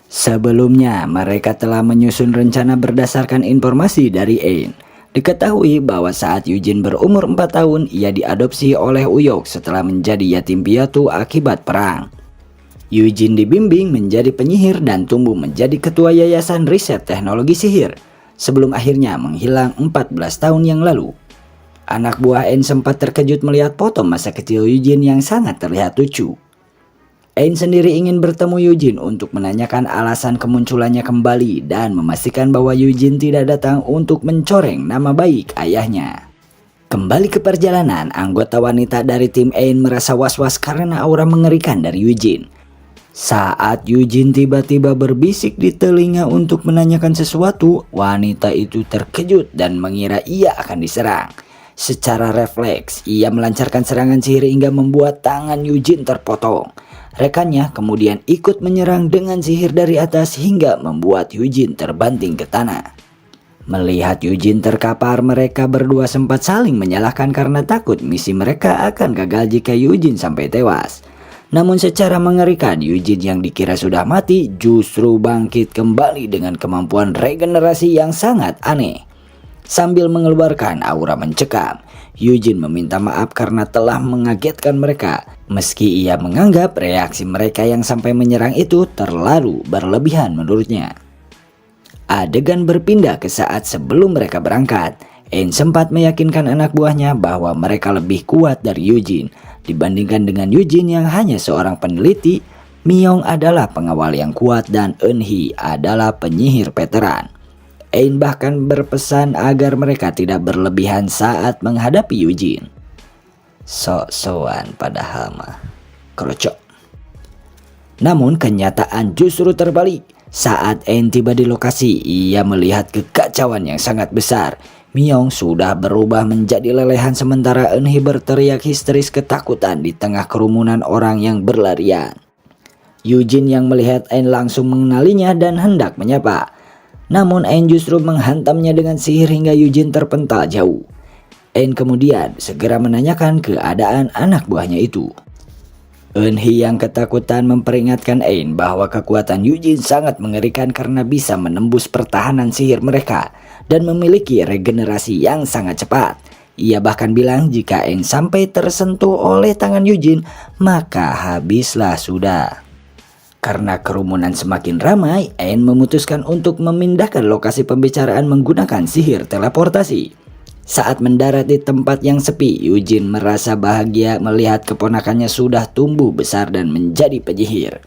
Speaker 1: Sebelumnya, mereka telah menyusun rencana berdasarkan informasi dari Ain. Diketahui bahwa saat Eugene berumur 4 tahun, ia diadopsi oleh Uyok setelah menjadi yatim piatu akibat perang. Eugene dibimbing menjadi penyihir dan tumbuh menjadi ketua Yayasan Riset Teknologi Sihir, sebelum akhirnya menghilang 14 tahun yang lalu. Anak buah Ain sempat terkejut melihat foto masa kecil Eugene yang sangat terlihat lucu. Ain sendiri ingin bertemu Eugene untuk menanyakan alasan kemunculannya kembali dan memastikan bahwa Eugene tidak datang untuk mencoreng nama baik ayahnya. Kembali ke perjalanan, anggota wanita dari tim Ain merasa was-was karena aura mengerikan dari Eugene. Saat Eugene tiba-tiba berbisik di telinga untuk menanyakan sesuatu, wanita itu terkejut dan mengira ia akan diserang. Secara refleks, ia melancarkan serangan sihir hingga membuat tangan Eugene terpotong. Rekannya kemudian ikut menyerang dengan sihir dari atas hingga membuat Eugene terbanting ke tanah. Melihat Eugene terkapar, mereka berdua sempat saling menyalahkan karena takut misi mereka akan gagal jika Eugene sampai tewas. Namun secara mengerikan, Eugene yang dikira sudah mati justru bangkit kembali dengan kemampuan regenerasi yang sangat aneh. Sambil mengeluarkan aura mencekam, Eugene meminta maaf karena telah mengagetkan mereka. Meski ia menganggap reaksi mereka yang sampai menyerang itu terlalu berlebihan menurutnya. Adegan berpindah ke saat sebelum mereka berangkat. Ain sempat meyakinkan anak buahnya bahwa mereka lebih kuat dari Eugene. Dibandingkan dengan Eugene yang hanya seorang peneliti, Myong adalah pengawal yang kuat dan Eunhee adalah penyihir veteran. Ain bahkan berpesan agar mereka tidak berlebihan saat menghadapi Eugene. Sok-sokan padahal mah krocok. Namun kenyataan justru terbalik. Saat Ain tiba di lokasi, ia melihat kekacauan yang sangat besar. Myong sudah berubah menjadi lelehan sementara Eunhee berteriak histeris ketakutan di tengah kerumunan orang yang berlarian. Eugene yang melihat Ain langsung mengenalinya dan hendak menyapa. Namun Ain justru menghantamnya dengan sihir hingga Eugene terpental jauh. Ain kemudian segera menanyakan keadaan anak buahnya itu. Eunhee yang ketakutan memperingatkan Ain bahwa kekuatan Eugene sangat mengerikan karena bisa menembus pertahanan sihir mereka dan memiliki regenerasi yang sangat cepat. Ia bahkan bilang jika Ain sampai tersentuh oleh tangan Eugene, maka habislah sudah. Karena kerumunan semakin ramai, Ain memutuskan untuk memindahkan lokasi pembicaraan menggunakan sihir teleportasi. Saat mendarat di tempat yang sepi, Eugene merasa bahagia melihat keponakannya sudah tumbuh besar dan menjadi penyihir.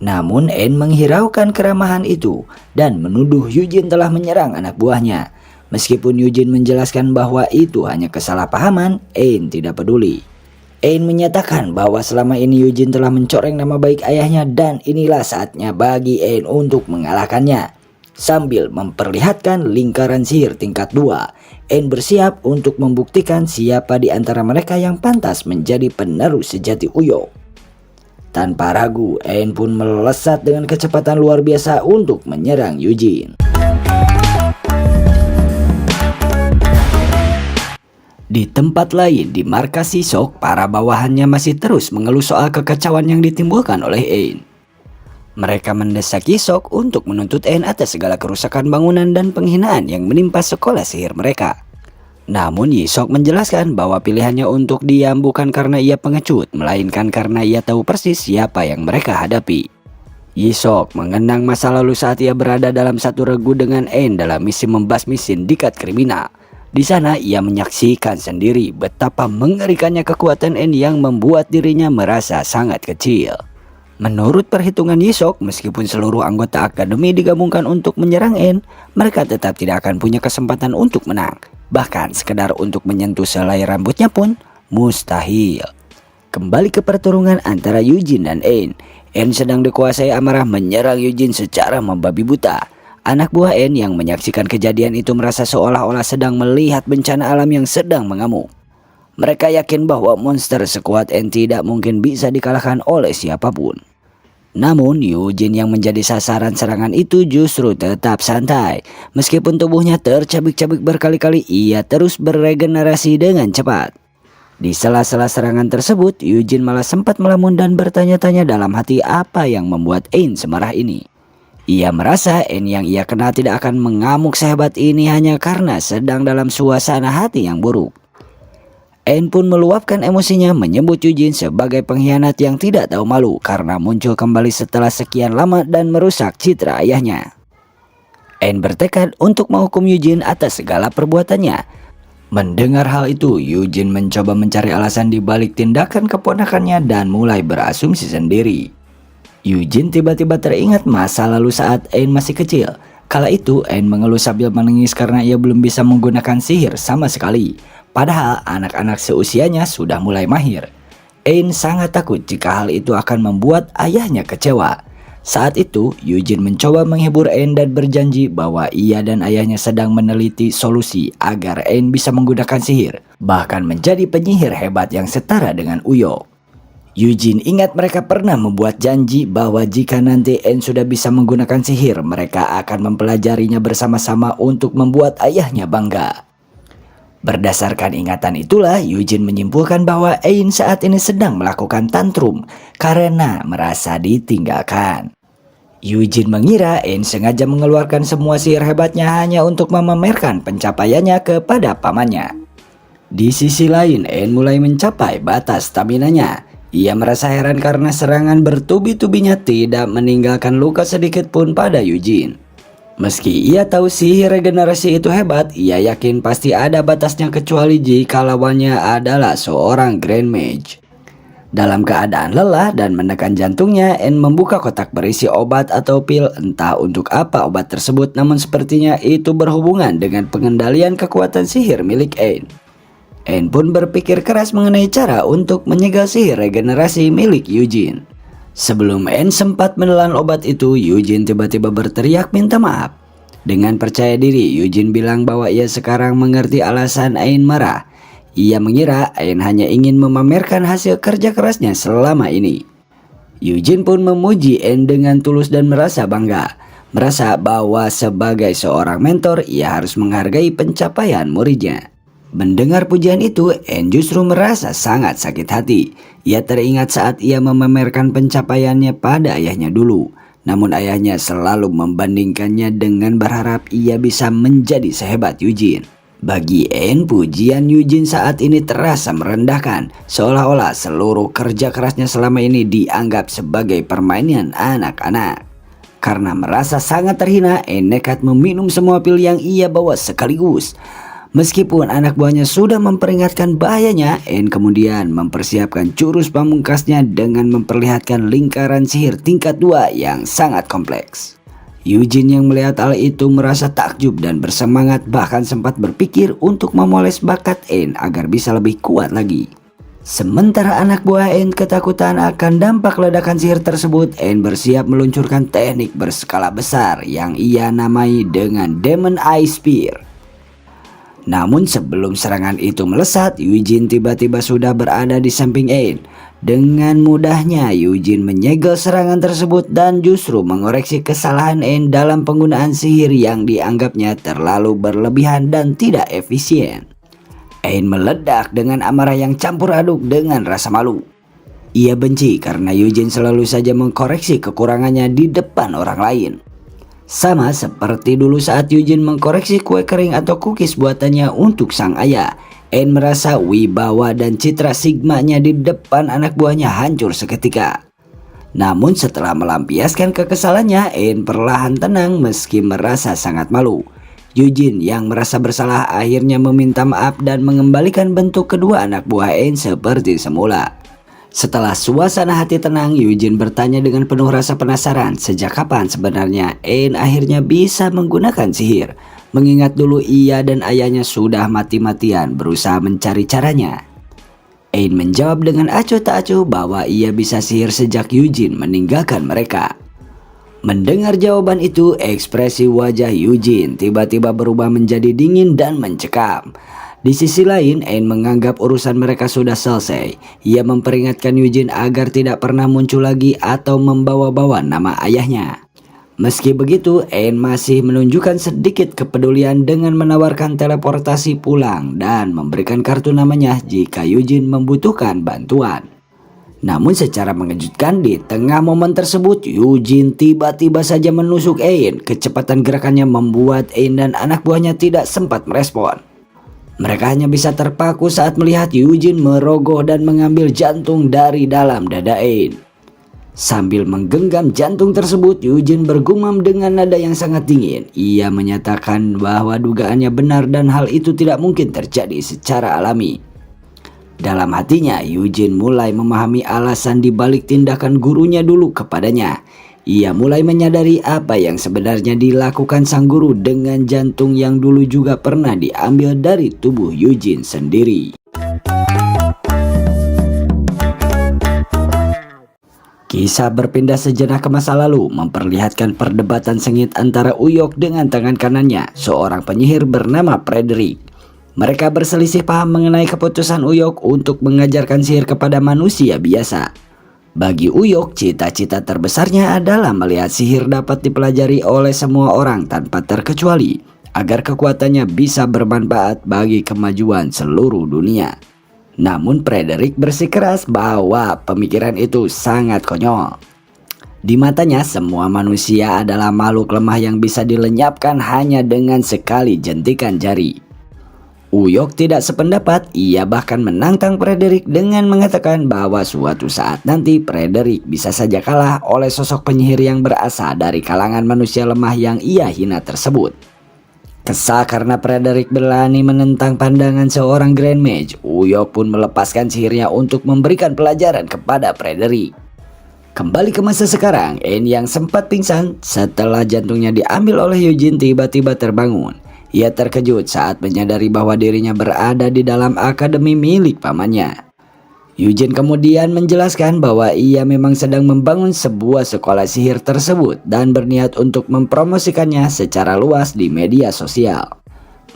Speaker 1: Namun Ain menghiraukan keramahan itu dan menuduh Eugene telah menyerang anak buahnya. Meskipun Eugene menjelaskan bahwa itu hanya kesalahpahaman, Ain tidak peduli. Ain menyatakan bahwa selama ini Eugene telah mencoreng nama baik ayahnya dan inilah saatnya bagi Ain untuk mengalahkannya. Sambil memperlihatkan lingkaran sihir tingkat 2, Ain bersiap untuk membuktikan siapa di antara mereka yang pantas menjadi penerus sejati Uyok. Tanpa ragu, Ain pun melesat dengan kecepatan luar biasa untuk menyerang Eugene. Di tempat lain di markas Yisok, para bawahannya masih terus mengeluh soal kekacauan yang ditimbulkan oleh Ain. Mereka mendesak Yisok untuk menuntut Ain atas segala kerusakan bangunan dan penghinaan yang menimpa sekolah sihir mereka. Namun Yisok menjelaskan bahwa pilihannya untuk diam bukan karena ia pengecut, melainkan karena ia tahu persis siapa yang mereka hadapi. Yisok mengenang masa lalu saat ia berada dalam satu regu dengan Ain dalam misi membasmi sindikat kriminal. Di sana ia menyaksikan sendiri betapa mengerikannya kekuatan Ain yang membuat dirinya merasa sangat kecil. Menurut perhitungan Yisok, meskipun seluruh anggota akademi digabungkan untuk menyerang Ain, mereka tetap tidak akan punya kesempatan untuk menang. Bahkan sekedar untuk menyentuh selai rambutnya pun mustahil. Kembali ke pertarungan antara Eugene dan Ain. Ain sedang dikuasai amarah menyerang Eugene secara membabi buta. Anak buah Ain yang menyaksikan kejadian itu merasa seolah-olah sedang melihat bencana alam yang sedang mengamuk. Mereka yakin bahwa monster sekuat Ain tidak mungkin bisa dikalahkan oleh siapapun. Namun Eugene yang menjadi sasaran serangan itu justru tetap santai. Meskipun tubuhnya tercabik-cabik berkali-kali, ia terus beregenerasi dengan cepat. Di sela-sela serangan tersebut, Eugene malah sempat melamun dan bertanya-tanya dalam hati apa yang membuat Ain semarah ini. Ia merasa Ain yang ia kenal tidak akan mengamuk sehebat ini hanya karena sedang dalam suasana hati yang buruk. Ain pun meluapkan emosinya menyebut Eugene sebagai pengkhianat yang tidak tahu malu karena muncul kembali setelah sekian lama dan merusak citra ayahnya. Ain bertekad untuk menghukum Eugene atas segala perbuatannya. Mendengar hal itu, Eugene mencoba mencari alasan di balik tindakan keponakannya dan mulai berasumsi sendiri. Eugene tiba-tiba teringat masa lalu saat Ain masih kecil. Kala itu Ain mengeluh sambil menangis karena ia belum bisa menggunakan sihir sama sekali. Padahal anak-anak seusianya sudah mulai mahir. Ain sangat takut jika hal itu akan membuat ayahnya kecewa. Saat itu Eugene mencoba menghibur Ain dan berjanji bahwa ia dan ayahnya sedang meneliti solusi agar Ain bisa menggunakan sihir, bahkan menjadi penyihir hebat yang setara dengan Uyok. Eugene ingat mereka pernah membuat janji bahwa jika nanti Ain sudah bisa menggunakan sihir, mereka akan mempelajarinya bersama-sama untuk membuat ayahnya bangga. Berdasarkan ingatan itulah, Eugene menyimpulkan bahwa Ain saat ini sedang melakukan tantrum karena merasa ditinggalkan. Eugene mengira Ain sengaja mengeluarkan semua sihir hebatnya hanya untuk memamerkan pencapaiannya kepada pamannya. Di sisi lain, Ain mulai mencapai batas staminanya. Ia merasa heran karena serangan bertubi-tubinya tidak meninggalkan luka sedikit pun pada Eugene. Meski ia tahu sihir regenerasi itu hebat, ia yakin pasti ada batasnya kecuali jika lawannya adalah seorang Grand Mage. Dalam keadaan lelah dan menekan jantungnya, Ain membuka kotak berisi obat atau pil, entah untuk apa obat tersebut, namun sepertinya itu berhubungan dengan pengendalian kekuatan sihir milik Ain. Ain pun berpikir keras mengenai cara untuk menyegel sihir regenerasi milik Eugene. Sebelum Ain sempat menelan obat itu, Eugene tiba-tiba berteriak minta maaf. Dengan percaya diri, Eugene bilang bahwa ia sekarang mengerti alasan Ain marah. Ia mengira Ain hanya ingin memamerkan hasil kerja kerasnya selama ini. Eugene pun memuji Ain dengan tulus dan merasa bangga. Merasa bahwa sebagai seorang mentor, ia harus menghargai pencapaian muridnya. Mendengar pujian itu, Ain justru merasa sangat sakit hati. Ia teringat saat ia memamerkan pencapaiannya pada ayahnya dulu. Namun ayahnya selalu membandingkannya dengan berharap ia bisa menjadi sehebat Eugene. Bagi Ain, pujian Eugene saat ini terasa merendahkan. Seolah-olah seluruh kerja kerasnya selama ini dianggap sebagai permainan anak-anak. Karena merasa sangat terhina, Ain nekat meminum semua pil yang ia bawa sekaligus. Meskipun anak buahnya sudah memperingatkan bahayanya, Ain kemudian mempersiapkan jurus pamungkasnya dengan memperlihatkan lingkaran sihir tingkat 2 yang sangat kompleks. Eugene yang melihat hal itu merasa takjub dan bersemangat, bahkan sempat berpikir untuk memoles bakat Ain agar bisa lebih kuat lagi. Sementara anak buah Ain ketakutan akan dampak ledakan sihir tersebut, Ain bersiap meluncurkan teknik berskala besar yang ia namai dengan Demon Eye Spear. Namun sebelum serangan itu melesat, Eugene tiba-tiba sudah berada di samping Ain. Dengan mudahnya Eugene menyegel serangan tersebut dan justru mengoreksi kesalahan Ain dalam penggunaan sihir yang dianggapnya terlalu berlebihan dan tidak efisien. Ain meledak dengan amarah yang campur aduk dengan rasa malu. Ia benci karena Eugene selalu saja mengkoreksi kekurangannya di depan orang lain. Sama seperti dulu saat Eugene mengkoreksi kue kering atau cookies buatannya untuk sang ayah. Ain merasa wibawa dan citra Sigmanya di depan anak buahnya hancur seketika. Namun setelah melampiaskan kekesalannya, Ain perlahan tenang meski merasa sangat malu. Eugene yang merasa bersalah akhirnya meminta maaf dan mengembalikan bentuk kedua anak buah Ain seperti semula. Setelah suasana hati tenang, Eugene bertanya dengan penuh rasa penasaran sejak kapan sebenarnya Ain akhirnya bisa menggunakan sihir. Mengingat dulu ia dan ayahnya sudah mati-matian berusaha mencari caranya. Ain menjawab dengan acuh tak acuh bahwa ia bisa sihir sejak Eugene meninggalkan mereka. Mendengar jawaban itu, ekspresi wajah Eugene tiba-tiba berubah menjadi dingin dan mencekam. Di sisi lain, Ain menganggap urusan mereka sudah selesai. Ia memperingatkan Eugene agar tidak pernah muncul lagi atau membawa-bawa nama ayahnya. Meski begitu, Ain masih menunjukkan sedikit kepedulian dengan menawarkan teleportasi pulang dan memberikan kartu namanya jika Eugene membutuhkan bantuan. Namun secara mengejutkan di tengah momen tersebut, Eugene tiba-tiba saja menusuk Ain. Kecepatan gerakannya membuat Ain dan anak buahnya tidak sempat merespon. Mereka hanya bisa terpaku saat melihat Eugene merogoh dan mengambil jantung dari dalam dada Ain. Sambil menggenggam jantung tersebut, Eugene bergumam dengan nada yang sangat dingin. Ia menyatakan bahwa dugaannya benar dan hal itu tidak mungkin terjadi secara alami. Dalam hatinya, Eugene mulai memahami alasan dibalik tindakan gurunya dulu kepadanya. Ia mulai menyadari apa yang sebenarnya dilakukan sang guru dengan jantung yang dulu juga pernah diambil dari tubuh Eugene sendiri. Kisah berpindah sejenak ke masa lalu, memperlihatkan perdebatan sengit antara Uyok dengan tangan kanannya, seorang penyihir bernama Frederick. Mereka berselisih paham mengenai keputusan Uyok untuk mengajarkan sihir kepada manusia biasa. Bagi Uyok, cita-cita terbesarnya adalah melihat sihir dapat dipelajari oleh semua orang tanpa terkecuali, agar kekuatannya bisa bermanfaat bagi kemajuan seluruh dunia. Namun Frederick bersikeras bahwa pemikiran itu sangat konyol. Di matanya, semua manusia adalah makhluk lemah yang bisa dilenyapkan hanya dengan sekali jentikan jari. Uyok tidak sependapat. Ia bahkan menantang Frederick dengan mengatakan bahwa suatu saat nanti Frederick bisa saja kalah oleh sosok penyihir yang berasal dari kalangan manusia lemah yang ia hina tersebut. Kesal karena Frederick berani menentang pandangan seorang Grand Mage, Uyok pun melepaskan sihirnya untuk memberikan pelajaran kepada Frederick. Kembali ke masa sekarang, Ain yang sempat pingsan setelah jantungnya diambil oleh Eugene tiba-tiba terbangun. Ia terkejut saat menyadari bahwa dirinya berada di dalam akademi milik pamannya. Eugene kemudian menjelaskan bahwa ia memang sedang membangun sebuah sekolah sihir tersebut dan berniat untuk mempromosikannya secara luas di media sosial.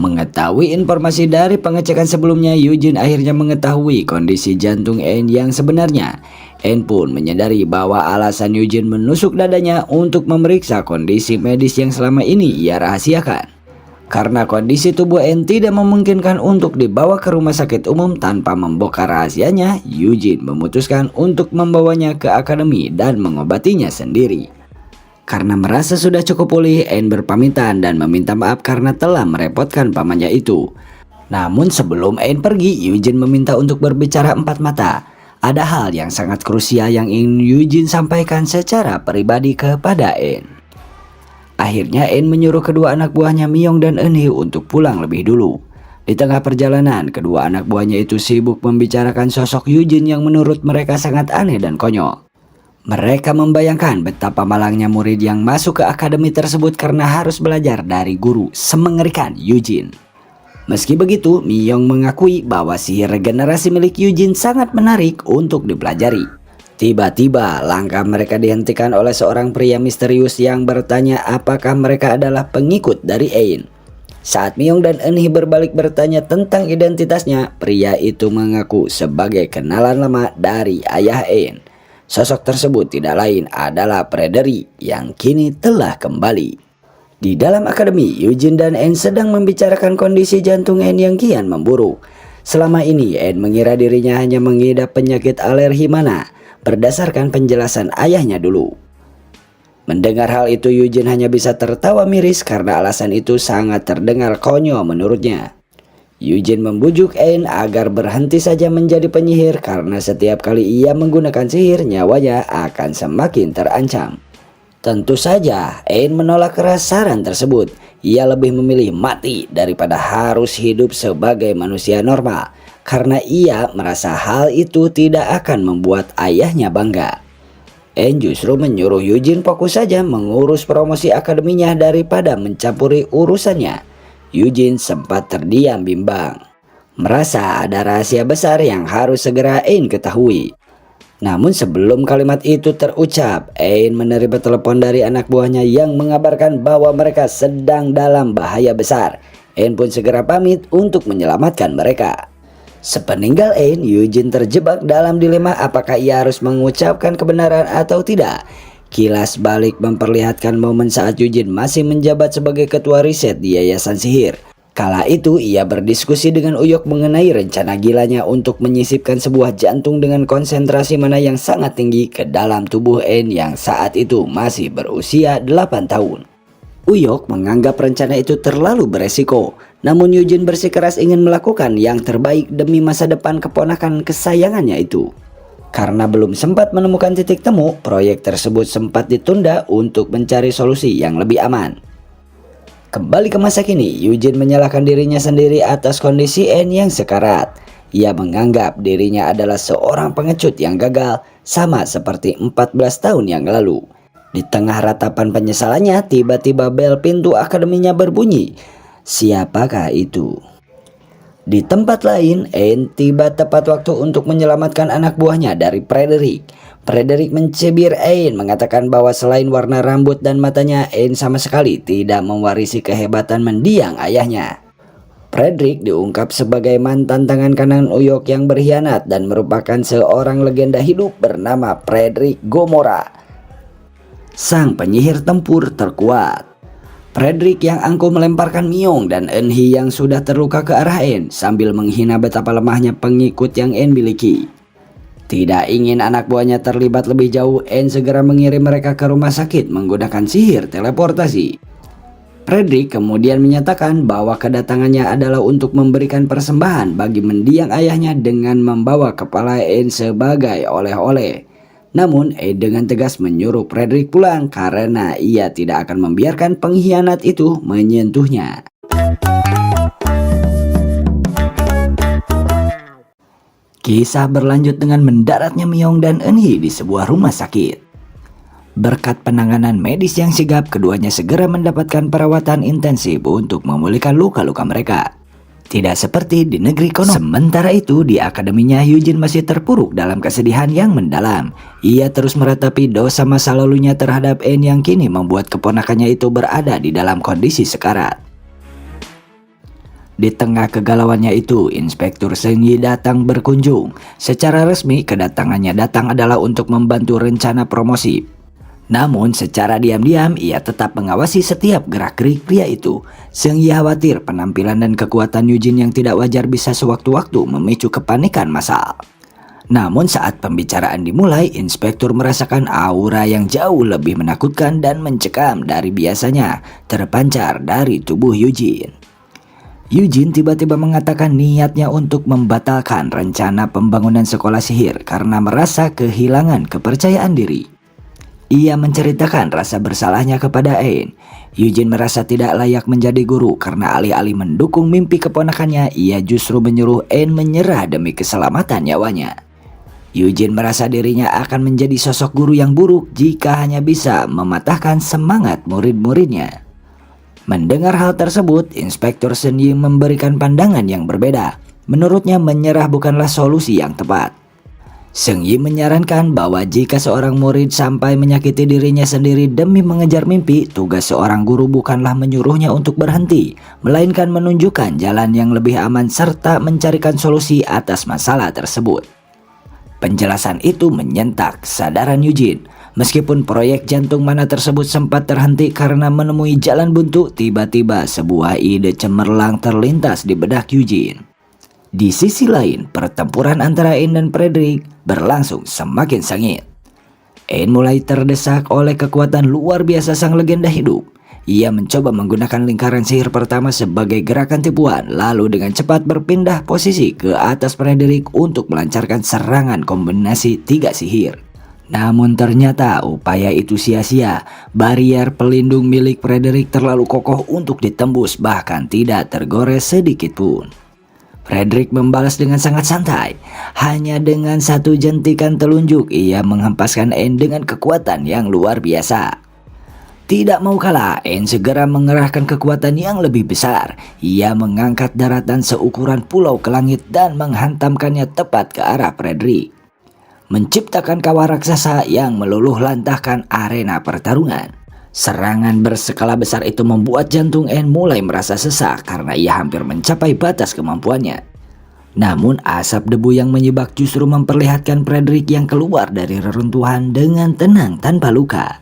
Speaker 1: Mengetahui informasi dari pengecekan sebelumnya, Eugene akhirnya mengetahui kondisi jantung Ain yang sebenarnya. Ain pun menyadari bahwa alasan Eugene menusuk dadanya untuk memeriksa kondisi medis yang selama ini ia rahasiakan. Karena kondisi tubuh Ain tidak memungkinkan untuk dibawa ke rumah sakit umum tanpa membongkar rahasianya, Eugene memutuskan untuk membawanya ke akademi dan mengobatinya sendiri. Karena merasa sudah cukup pulih, Ain berpamitan dan meminta maaf karena telah merepotkan pamannya itu. Namun sebelum Ain pergi, Eugene meminta untuk berbicara empat mata. Ada hal yang sangat krusial yang ingin Eugene sampaikan secara pribadi kepada Ain. Akhirnya Ain menyuruh kedua anak buahnya Myong dan Eunhee untuk pulang lebih dulu. Di tengah perjalanan, kedua anak buahnya itu sibuk membicarakan sosok Eugene yang menurut mereka sangat aneh dan konyol. Mereka membayangkan betapa malangnya murid yang masuk ke akademi tersebut karena harus belajar dari guru semengerikan Eugene. Meski begitu, Myong mengakui bahwa sihir regenerasi milik Eugene sangat menarik untuk dipelajari. Tiba-tiba langkah mereka dihentikan oleh seorang pria misterius yang bertanya apakah mereka adalah pengikut dari Ain. Saat Myong dan Eunhee berbalik bertanya tentang identitasnya, pria itu mengaku sebagai kenalan lama dari ayah Ain. Sosok tersebut tidak lain adalah Frederick yang kini telah kembali. Di dalam akademi, Eugene dan Ain sedang membicarakan kondisi jantung Ain yang kian memburuk. Selama ini En mengira dirinya hanya mengidap penyakit alergi mana berdasarkan penjelasan ayahnya dulu. Mendengar hal itu, Eugene hanya bisa tertawa miris karena alasan itu sangat terdengar konyol menurutnya. Eugene membujuk Anne agar berhenti saja menjadi penyihir karena setiap kali ia menggunakan sihir, nyawanya akan semakin terancam. Tentu saja Anne menolak keras saran tersebut. Ia lebih memilih mati daripada harus hidup sebagai manusia normal karena ia merasa hal itu tidak akan membuat ayahnya bangga. Anne justru menyuruh Eugene fokus saja mengurus promosi akademinya daripada mencampuri urusannya. Eugene sempat terdiam bimbang, merasa ada rahasia besar yang harus segera Anne ketahui. Namun sebelum kalimat itu terucap, Anne menerima telepon dari anak buahnya yang mengabarkan bahwa mereka sedang dalam bahaya besar. Anne pun segera pamit untuk menyelamatkan mereka. Sepeninggal Anne, Eugene terjebak dalam dilema apakah ia harus mengucapkan kebenaran atau tidak. Kilas balik memperlihatkan momen saat Eugene masih menjabat sebagai ketua riset di Yayasan Sihir. Kala itu ia berdiskusi dengan Uyok mengenai rencana gilanya untuk menyisipkan sebuah jantung dengan konsentrasi mana yang sangat tinggi ke dalam tubuh Anne yang saat itu masih berusia 8 tahun. Uyok menganggap rencana itu terlalu beresiko, namun Eugene bersikeras ingin melakukan yang terbaik demi masa depan keponakan kesayangannya itu. Karena belum sempat menemukan titik temu, proyek tersebut sempat ditunda untuk mencari solusi yang lebih aman. Kembali ke masa kini, Eugene menyalahkan dirinya sendiri atas kondisi Anne yang sekarat. Ia menganggap dirinya adalah seorang pengecut yang gagal, sama seperti 14 tahun yang lalu. Di tengah ratapan penyesalannya, tiba-tiba bel pintu akademinya berbunyi. Siapakah itu? Di tempat lain, Anne tiba tepat waktu untuk menyelamatkan anak buahnya dari Frederick. Frederick mencibir Anne, mengatakan bahwa selain warna rambut dan matanya, Anne sama sekali tidak mewarisi kehebatan mendiang ayahnya. Frederick diungkap sebagai mantan tangan kanan Uyok yang berkhianat dan merupakan seorang legenda hidup bernama Frederick Gomora, sang penyihir tempur terkuat. Frederick yang angkuh melemparkan Myung dan Eunhee yang sudah terluka ke arah Anne sambil menghina betapa lemahnya pengikut yang Anne miliki. Tidak ingin anak buahnya terlibat lebih jauh, Anne segera mengirim mereka ke rumah sakit menggunakan sihir teleportasi. Frederick kemudian menyatakan bahwa kedatangannya adalah untuk memberikan persembahan bagi mendiang ayahnya dengan membawa kepala Anne sebagai oleh-oleh. Namun, dengan tegas menyuruh Frederick pulang karena ia tidak akan membiarkan pengkhianat itu menyentuhnya. Kisah berlanjut dengan mendaratnya Myung dan Eunhee di sebuah rumah sakit. Berkat penanganan medis yang sigap, keduanya segera mendapatkan perawatan intensif untuk memulihkan luka-luka mereka. Tidak seperti di negeri Konoha. Sementara itu di akademinya, Eugene masih terpuruk dalam kesedihan yang mendalam. Ia terus meratapi dosa masa lalunya terhadap Anne yang kini membuat keponakannya itu berada di dalam kondisi sekarat. Di tengah kegalauannya itu, Inspektur Seung-yi datang berkunjung. Secara resmi, kedatangannya datang adalah untuk membantu rencana promosi. Namun secara diam-diam ia tetap mengawasi setiap gerak-gerik pria itu. Seung-yi khawatir penampilan dan kekuatan Eugene yang tidak wajar bisa sewaktu-waktu memicu kepanikan massal. Namun saat pembicaraan dimulai, Inspektur merasakan aura yang jauh lebih menakutkan dan mencekam dari biasanya terpancar dari tubuh Eugene. Eugene tiba-tiba mengatakan niatnya untuk membatalkan rencana pembangunan sekolah sihir karena merasa kehilangan kepercayaan diri. Ia menceritakan rasa bersalahnya kepada Anne. Eugene merasa tidak layak menjadi guru karena alih-alih mendukung mimpi keponakannya, ia justru menyuruh Anne menyerah demi keselamatan nyawanya. Eugene merasa dirinya akan menjadi sosok guru yang buruk jika hanya bisa mematahkan semangat murid-muridnya. Mendengar hal tersebut, Inspektur Seung-yi memberikan pandangan yang berbeda. Menurutnya menyerah bukanlah solusi yang tepat. Seung-yi menyarankan bahwa jika seorang murid sampai menyakiti dirinya sendiri demi mengejar mimpi, tugas seorang guru bukanlah menyuruhnya untuk berhenti, melainkan menunjukkan jalan yang lebih aman serta mencarikan solusi atas masalah tersebut. Penjelasan itu menyentak kesadaran Eugene. Meskipun proyek jantung mana tersebut sempat terhenti karena menemui jalan buntu, tiba-tiba sebuah ide cemerlang terlintas di benak Eugene. Di sisi lain, pertempuran antara Ain dan Frederick berlangsung semakin sengit. Ain mulai terdesak oleh kekuatan luar biasa sang legenda hidup. Ia mencoba menggunakan lingkaran sihir pertama sebagai gerakan tipuan, lalu dengan cepat berpindah posisi ke atas Frederick untuk melancarkan serangan kombinasi 3 sihir. Namun ternyata upaya itu sia-sia. Barrier pelindung milik Frederick terlalu kokoh untuk ditembus, bahkan tidak tergores sedikit pun. Frederick membalas dengan sangat santai. Hanya dengan satu jentikan telunjuk, ia menghempaskan Ain dengan kekuatan yang luar biasa. Tidak mau kalah, Ain segera mengerahkan kekuatan yang lebih besar. Ia mengangkat daratan seukuran pulau ke langit dan menghantamkannya tepat ke arah Frederick, menciptakan kawah raksasa yang meluluh lantahkan arena pertarungan. Serangan berskala besar itu membuat jantung Ain mulai merasa sesak karena ia hampir mencapai batas kemampuannya. Namun asap debu yang menyibak justru memperlihatkan Frederick yang keluar dari reruntuhan dengan tenang tanpa luka.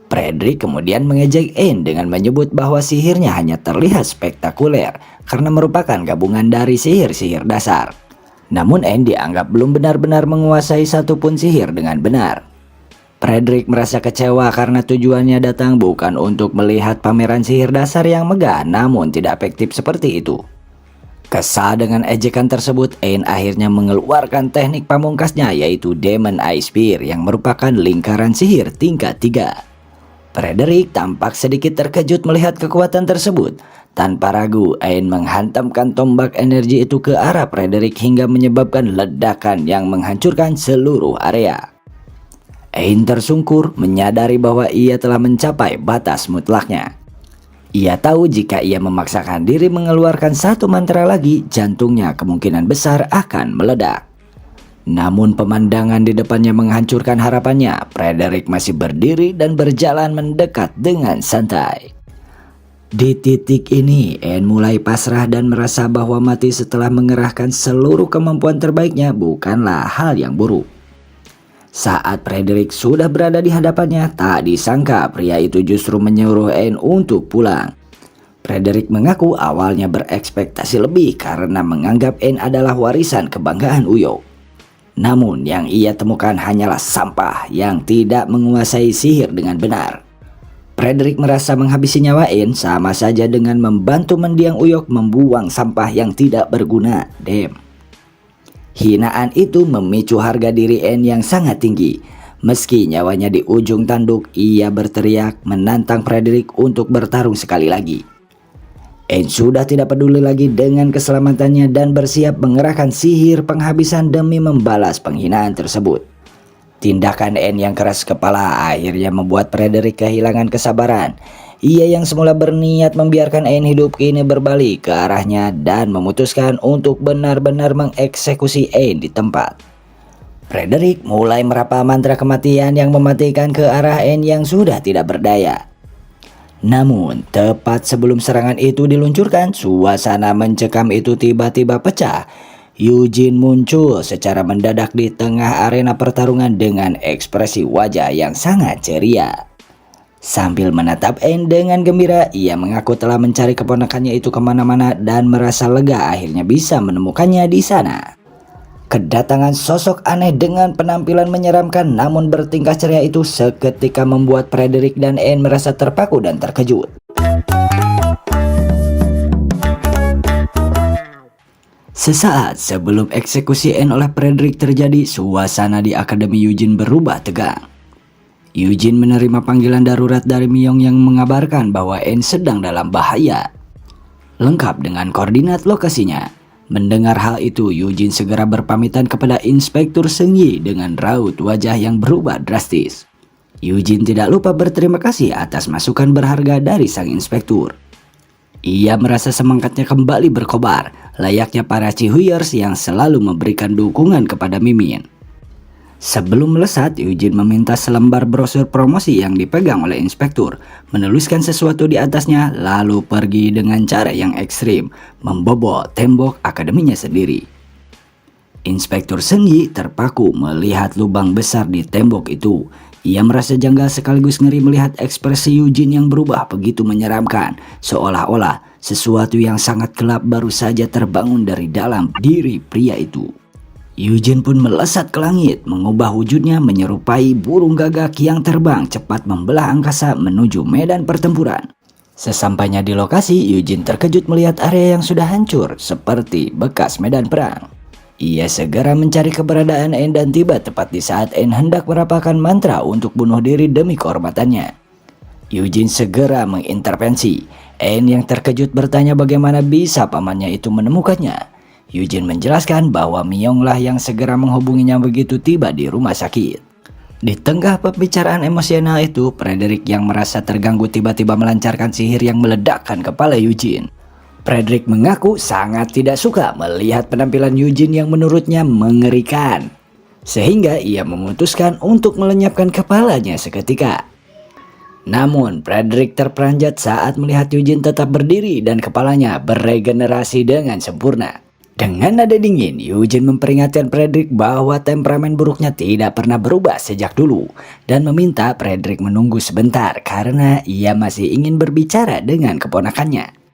Speaker 1: Frederick kemudian mengejek Ain dengan menyebut bahwa sihirnya hanya terlihat spektakuler karena merupakan gabungan dari sihir-sihir dasar. Namun Ain dianggap belum benar-benar menguasai satupun sihir dengan benar. Frederick merasa kecewa karena tujuannya datang bukan untuk melihat pameran sihir dasar yang megah namun tidak efektif seperti itu. Kesal dengan ejekan tersebut, Ain akhirnya mengeluarkan teknik pamungkasnya yaitu Demon Eye Spear yang merupakan lingkaran sihir tingkat 3. Frederick tampak sedikit terkejut melihat kekuatan tersebut. Tanpa ragu, Ain menghantamkan tombak energi itu ke arah Frederick hingga menyebabkan ledakan yang menghancurkan seluruh area. Ain tersungkur menyadari bahwa ia telah mencapai batas mutlaknya. Ia tahu jika ia memaksakan diri mengeluarkan satu mantra lagi, jantungnya kemungkinan besar akan meledak. Namun pemandangan di depannya menghancurkan harapannya. Frederick masih berdiri dan berjalan mendekat dengan santai. Di titik ini, Ain mulai pasrah dan merasa bahwa mati setelah mengerahkan seluruh kemampuan terbaiknya bukanlah hal yang buruk. Saat Frederick sudah berada di hadapannya, tak disangka pria itu justru menyuruh Ain untuk pulang. Frederick mengaku awalnya berekspektasi lebih karena menganggap Ain adalah warisan kebanggaan Uyok. Namun yang ia temukan hanyalah sampah yang tidak menguasai sihir dengan benar. Frederick merasa menghabisi nyawa Ain sama saja dengan membantu mendiang Uyok membuang sampah yang tidak berguna. Hinaan itu memicu harga diri Ain yang sangat tinggi. Meski nyawanya di ujung tanduk, ia berteriak menantang Frederick untuk bertarung sekali lagi. Ain sudah tidak peduli lagi dengan keselamatannya dan bersiap mengerahkan sihir penghabisan demi membalas penghinaan tersebut. Tindakan Ain yang keras kepala akhirnya membuat Frederick kehilangan kesabaran. Ia yang semula berniat membiarkan Ain hidup kini berbalik ke arahnya dan memutuskan untuk benar-benar mengeksekusi Ain di tempat. Frederick mulai merapal mantra kematian yang mematikan ke arah Ain yang sudah tidak berdaya. Namun, tepat sebelum serangan itu diluncurkan, suasana mencekam itu tiba-tiba pecah. Eugene muncul secara mendadak di tengah arena pertarungan dengan ekspresi wajah yang sangat ceria. Sambil menatap Ain dengan gembira, ia mengaku telah mencari keponakannya itu kemana-mana dan merasa lega akhirnya bisa menemukannya di sana. Kedatangan sosok aneh dengan penampilan menyeramkan namun bertingkah ceria itu seketika membuat Frederick dan Ain merasa terpaku dan terkejut. Sesaat sebelum eksekusi Ain oleh Frederick terjadi, suasana di Akademi Eugene berubah tegang. Eugene menerima panggilan darurat dari Myong yang mengabarkan bahwa Ain sedang dalam bahaya, lengkap dengan koordinat lokasinya. Mendengar hal itu, Eugene segera berpamitan kepada Inspektur Seng Yi dengan raut wajah yang berubah drastis. Eugene tidak lupa berterima kasih atas masukan berharga dari sang inspektur. Ia merasa semangatnya kembali berkobar, layaknya para Cihuyers yang selalu memberikan dukungan kepada Mimin. Sebelum melesat, Eugene meminta selembar brosur promosi yang dipegang oleh inspektur, menuliskan sesuatu di atasnya, lalu pergi dengan cara yang ekstrim, membobol tembok akademinya sendiri. Inspektur Seng Yi terpaku melihat lubang besar di tembok itu. Ia merasa janggal sekaligus ngeri melihat ekspresi Eugene yang berubah begitu menyeramkan, seolah-olah sesuatu yang sangat gelap baru saja terbangun dari dalam diri pria itu. Eugene pun melesat ke langit, mengubah wujudnya menyerupai burung gagak yang terbang cepat membelah angkasa menuju medan pertempuran. Sesampainya di lokasi, Eugene terkejut melihat area yang sudah hancur seperti bekas medan perang. Ia segera mencari keberadaan Ain dan tiba tepat di saat Ain hendak merapalkan mantra untuk bunuh diri demi kehormatannya. Eugene segera mengintervensi. Ain yang terkejut bertanya bagaimana bisa pamannya itu menemukannya. Eugene menjelaskan bahwa Myonglah yang segera menghubunginya begitu tiba di rumah sakit. Di tengah pembicaraan emosional itu, Frederick yang merasa terganggu tiba-tiba melancarkan sihir yang meledakkan kepala Eugene. Frederick mengaku sangat tidak suka melihat penampilan Eugene yang menurutnya mengerikan. Sehingga ia memutuskan untuk melenyapkan kepalanya seketika. Namun, Frederick terperanjat saat melihat Eugene tetap berdiri dan kepalanya beregenerasi dengan sempurna. Dengan nada dingin, Eugene memperingatkan Frederick bahwa temperamen buruknya tidak pernah berubah sejak dulu dan meminta Frederick menunggu sebentar karena ia masih ingin berbicara dengan keponakannya.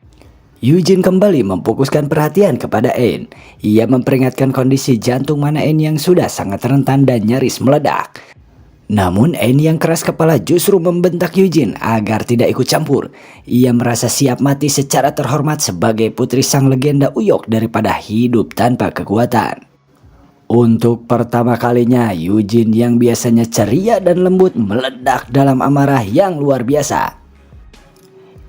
Speaker 1: Eugene kembali memfokuskan perhatian kepada Ain. Ia memperingatkan kondisi jantung mana Ain yang sudah sangat rentan dan nyaris meledak. Namun Ain yang keras kepala justru membentak Eugene agar tidak ikut campur. Ia merasa siap mati secara terhormat sebagai putri sang legenda Uyok daripada hidup tanpa kekuatan. Untuk pertama kalinya Eugene yang biasanya ceria dan lembut meledak dalam amarah yang luar biasa.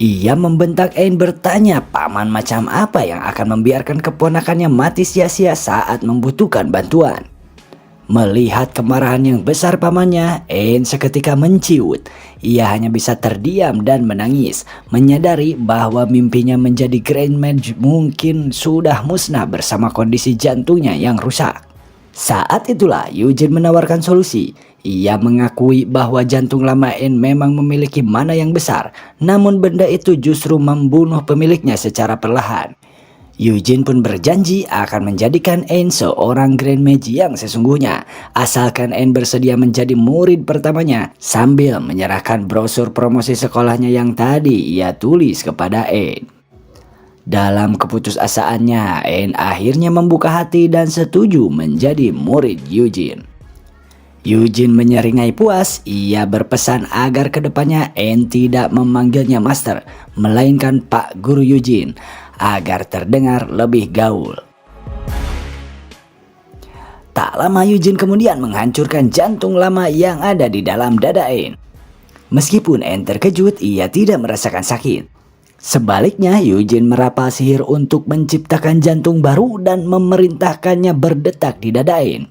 Speaker 1: Ia membentak Ain bertanya paman macam apa yang akan membiarkan keponakannya mati sia-sia saat membutuhkan bantuan. Melihat kemarahan yang besar pamannya, Ain seketika menciut. Ia hanya bisa terdiam dan menangis, menyadari bahwa mimpinya menjadi Grand Mage mungkin sudah musnah bersama kondisi jantungnya yang rusak. Saat itulah Eugene menawarkan solusi. Ia mengakui bahwa jantung lama Ain memang memiliki mana yang besar, namun benda itu justru membunuh pemiliknya secara perlahan. Eugene pun berjanji akan menjadikan Ain seorang Grand Mage yang sesungguhnya, asalkan Ain bersedia menjadi murid pertamanya, sambil menyerahkan brosur promosi sekolahnya yang tadi ia tulis kepada Ain. Dalam keputusasaannya, Ain akhirnya membuka hati dan setuju menjadi murid Eugene. Eugene menyeringai puas. Ia berpesan agar kedepannya Ain tidak memanggilnya Master, melainkan Pak Guru Eugene, agar terdengar lebih gaul. Tak lama Eugene kemudian menghancurkan jantung lama yang ada di dalam dada Ain. Meskipun Ain terkejut, ia tidak merasakan sakit. Sebaliknya, Eugene merapal sihir untuk menciptakan jantung baru dan memerintahkannya berdetak di dada Ain.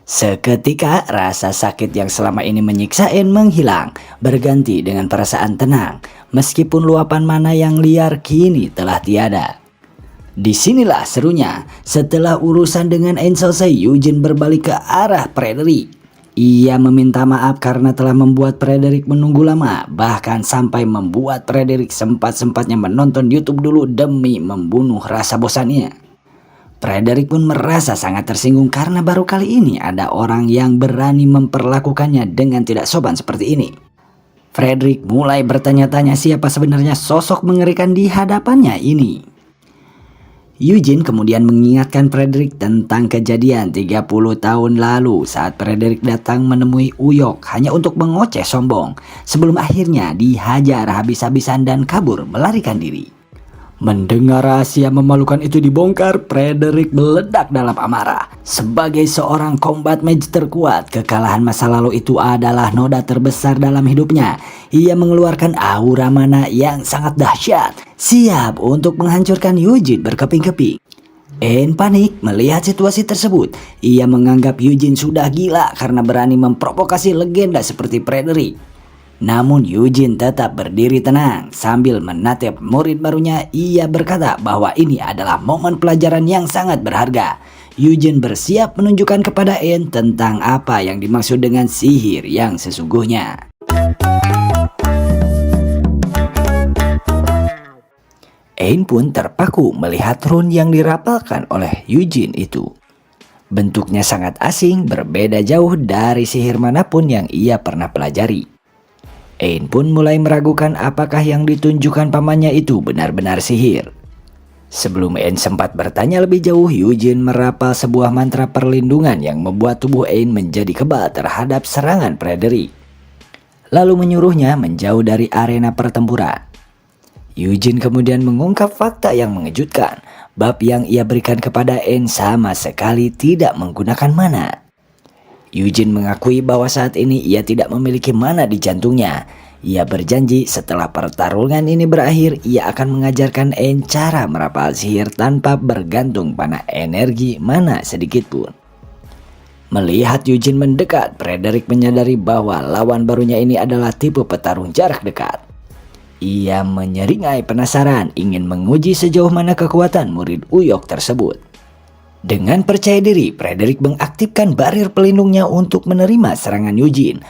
Speaker 1: Seketika rasa sakit yang selama ini menyiksa Ain menghilang, berganti dengan perasaan tenang, meskipun luapan mana yang liar kini telah tiada. Disinilah serunya, setelah urusan dengan Ain selesai, Eugene berbalik ke arah Frederick. Ia meminta maaf karena telah membuat Frederick menunggu lama, bahkan sampai membuat Frederick sempat-sempatnya menonton YouTube dulu demi membunuh rasa bosannya. Frederick pun merasa sangat tersinggung karena baru kali ini ada orang yang berani memperlakukannya dengan tidak sopan seperti ini. Frederick mulai bertanya-tanya siapa sebenarnya sosok mengerikan di hadapannya ini. Eugene kemudian mengingatkan Frederick tentang kejadian 30 tahun lalu saat Frederick datang menemui Uyok hanya untuk mengoceh sombong, sebelum akhirnya dihajar habis-habisan dan kabur melarikan diri. Mendengar rahasia memalukan itu dibongkar, Frederick meledak dalam amarah. Sebagai seorang combat mage terkuat, kekalahan masa lalu itu adalah noda terbesar dalam hidupnya. Ia mengeluarkan aura mana yang sangat dahsyat, siap untuk menghancurkan Eugene berkeping-keping. Ain panik melihat situasi tersebut. Ia menganggap Eugene sudah gila karena berani memprovokasi legenda seperti Frederick. Namun Eugene tetap berdiri tenang sambil menatap murid barunya. Ia berkata bahwa ini adalah momen pelajaran yang sangat berharga. Eugene bersiap menunjukkan kepada Ain tentang apa yang dimaksud dengan sihir yang sesungguhnya. Ain pun terpaku melihat rune yang dirapalkan oleh Eugene itu. Bentuknya sangat asing, berbeda jauh dari sihir manapun yang ia pernah pelajari. Ain pun mulai meragukan apakah yang ditunjukkan pamannya itu benar-benar sihir. Sebelum Ain sempat bertanya lebih jauh, Eugene merapal sebuah mantra perlindungan yang membuat tubuh Ain menjadi kebal terhadap serangan Frederick. Lalu menyuruhnya menjauh dari arena pertempuran. Eugene kemudian mengungkap fakta yang mengejutkan. Bab yang ia berikan kepada Ain sama sekali tidak menggunakan mana. Eugene mengakui bahwa saat ini ia tidak memiliki mana di jantungnya. Ia berjanji setelah pertarungan ini berakhir, ia akan mengajarkan Ain cara merapal sihir tanpa bergantung pada energi mana sedikit pun. Melihat Eugene mendekat, Frederick menyadari bahwa lawan barunya ini adalah tipe petarung jarak dekat. Ia menyeringai penasaran, ingin menguji sejauh mana kekuatan murid Uyok tersebut. Dengan percaya diri, Frederick mengaktifkan barir pelindungnya untuk menerima serangan Eugene.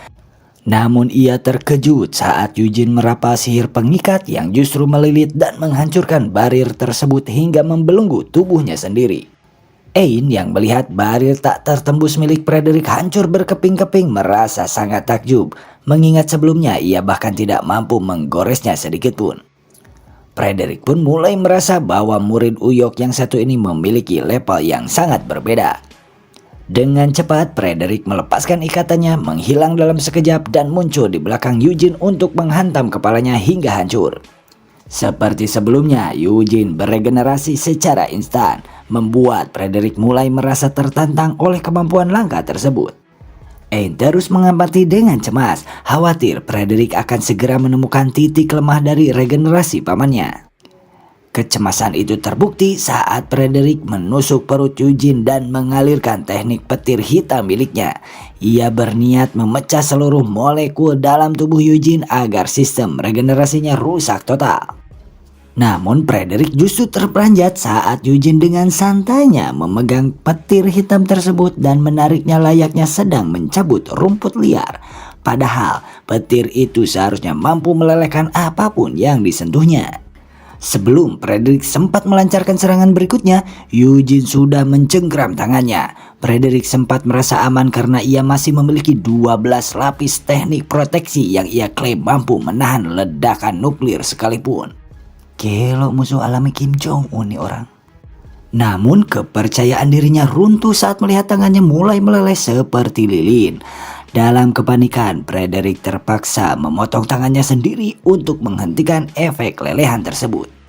Speaker 1: Namun ia terkejut saat Eugene merapal sihir pengikat yang justru melilit dan menghancurkan barir tersebut hingga membelenggu tubuhnya sendiri. Ain yang melihat barir tak tertembus milik Frederick hancur berkeping-keping merasa sangat takjub, mengingat sebelumnya ia bahkan tidak mampu menggoresnya sedikit pun. Frederick pun mulai merasa bahwa murid Uyok yang satu ini memiliki level yang sangat berbeda. Dengan cepat, Frederick melepaskan ikatannya, menghilang dalam sekejap dan muncul di belakang Eugene untuk menghantam kepalanya hingga hancur. Seperti sebelumnya, Eugene beregenerasi secara instan, membuat Frederick mulai merasa tertantang oleh kemampuan langka tersebut. Ain terus mengamati dengan cemas, khawatir Frederick akan segera menemukan titik lemah dari regenerasi pamannya. Kecemasan itu terbukti saat Frederick menusuk perut Eugene dan mengalirkan teknik petir hitam miliknya. Ia berniat memecah seluruh molekul dalam tubuh Eugene agar sistem regenerasinya rusak total. Namun Frederick justru terperanjat saat Eugene dengan santainya memegang petir hitam tersebut dan menariknya layaknya sedang mencabut rumput liar. Padahal petir itu seharusnya mampu melelehkan apapun yang disentuhnya. Sebelum Frederick sempat melancarkan serangan berikutnya, Eugene sudah mencengkram tangannya. Frederick sempat merasa aman karena ia masih memiliki 12 lapis teknik proteksi yang ia klaim mampu menahan ledakan nuklir sekalipun. Gelo musuh alami Kim Jong-un nih orang. Namun kepercayaan dirinya runtuh saat melihat tangannya mulai meleleh seperti lilin. Dalam kepanikan, Frederick terpaksa memotong tangannya sendiri untuk menghentikan efek lelehan tersebut.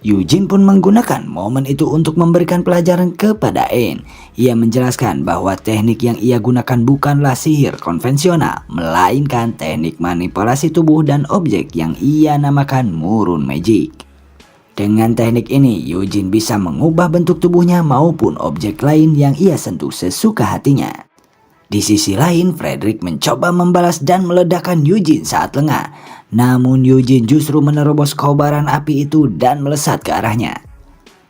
Speaker 1: Eugene pun menggunakan momen itu untuk memberikan pelajaran kepada Ain. Ia menjelaskan bahwa teknik yang ia gunakan bukanlah sihir konvensional, melainkan teknik manipulasi tubuh dan objek yang ia namakan Murun Magic. Dengan teknik ini, Eugene bisa mengubah bentuk tubuhnya maupun objek lain yang ia sentuh sesuka hatinya. Di sisi lain, Frederick mencoba membalas dan meledakkan Eugene saat lengah. Namun Eugene justru menerobos kobaran api itu dan melesat ke arahnya.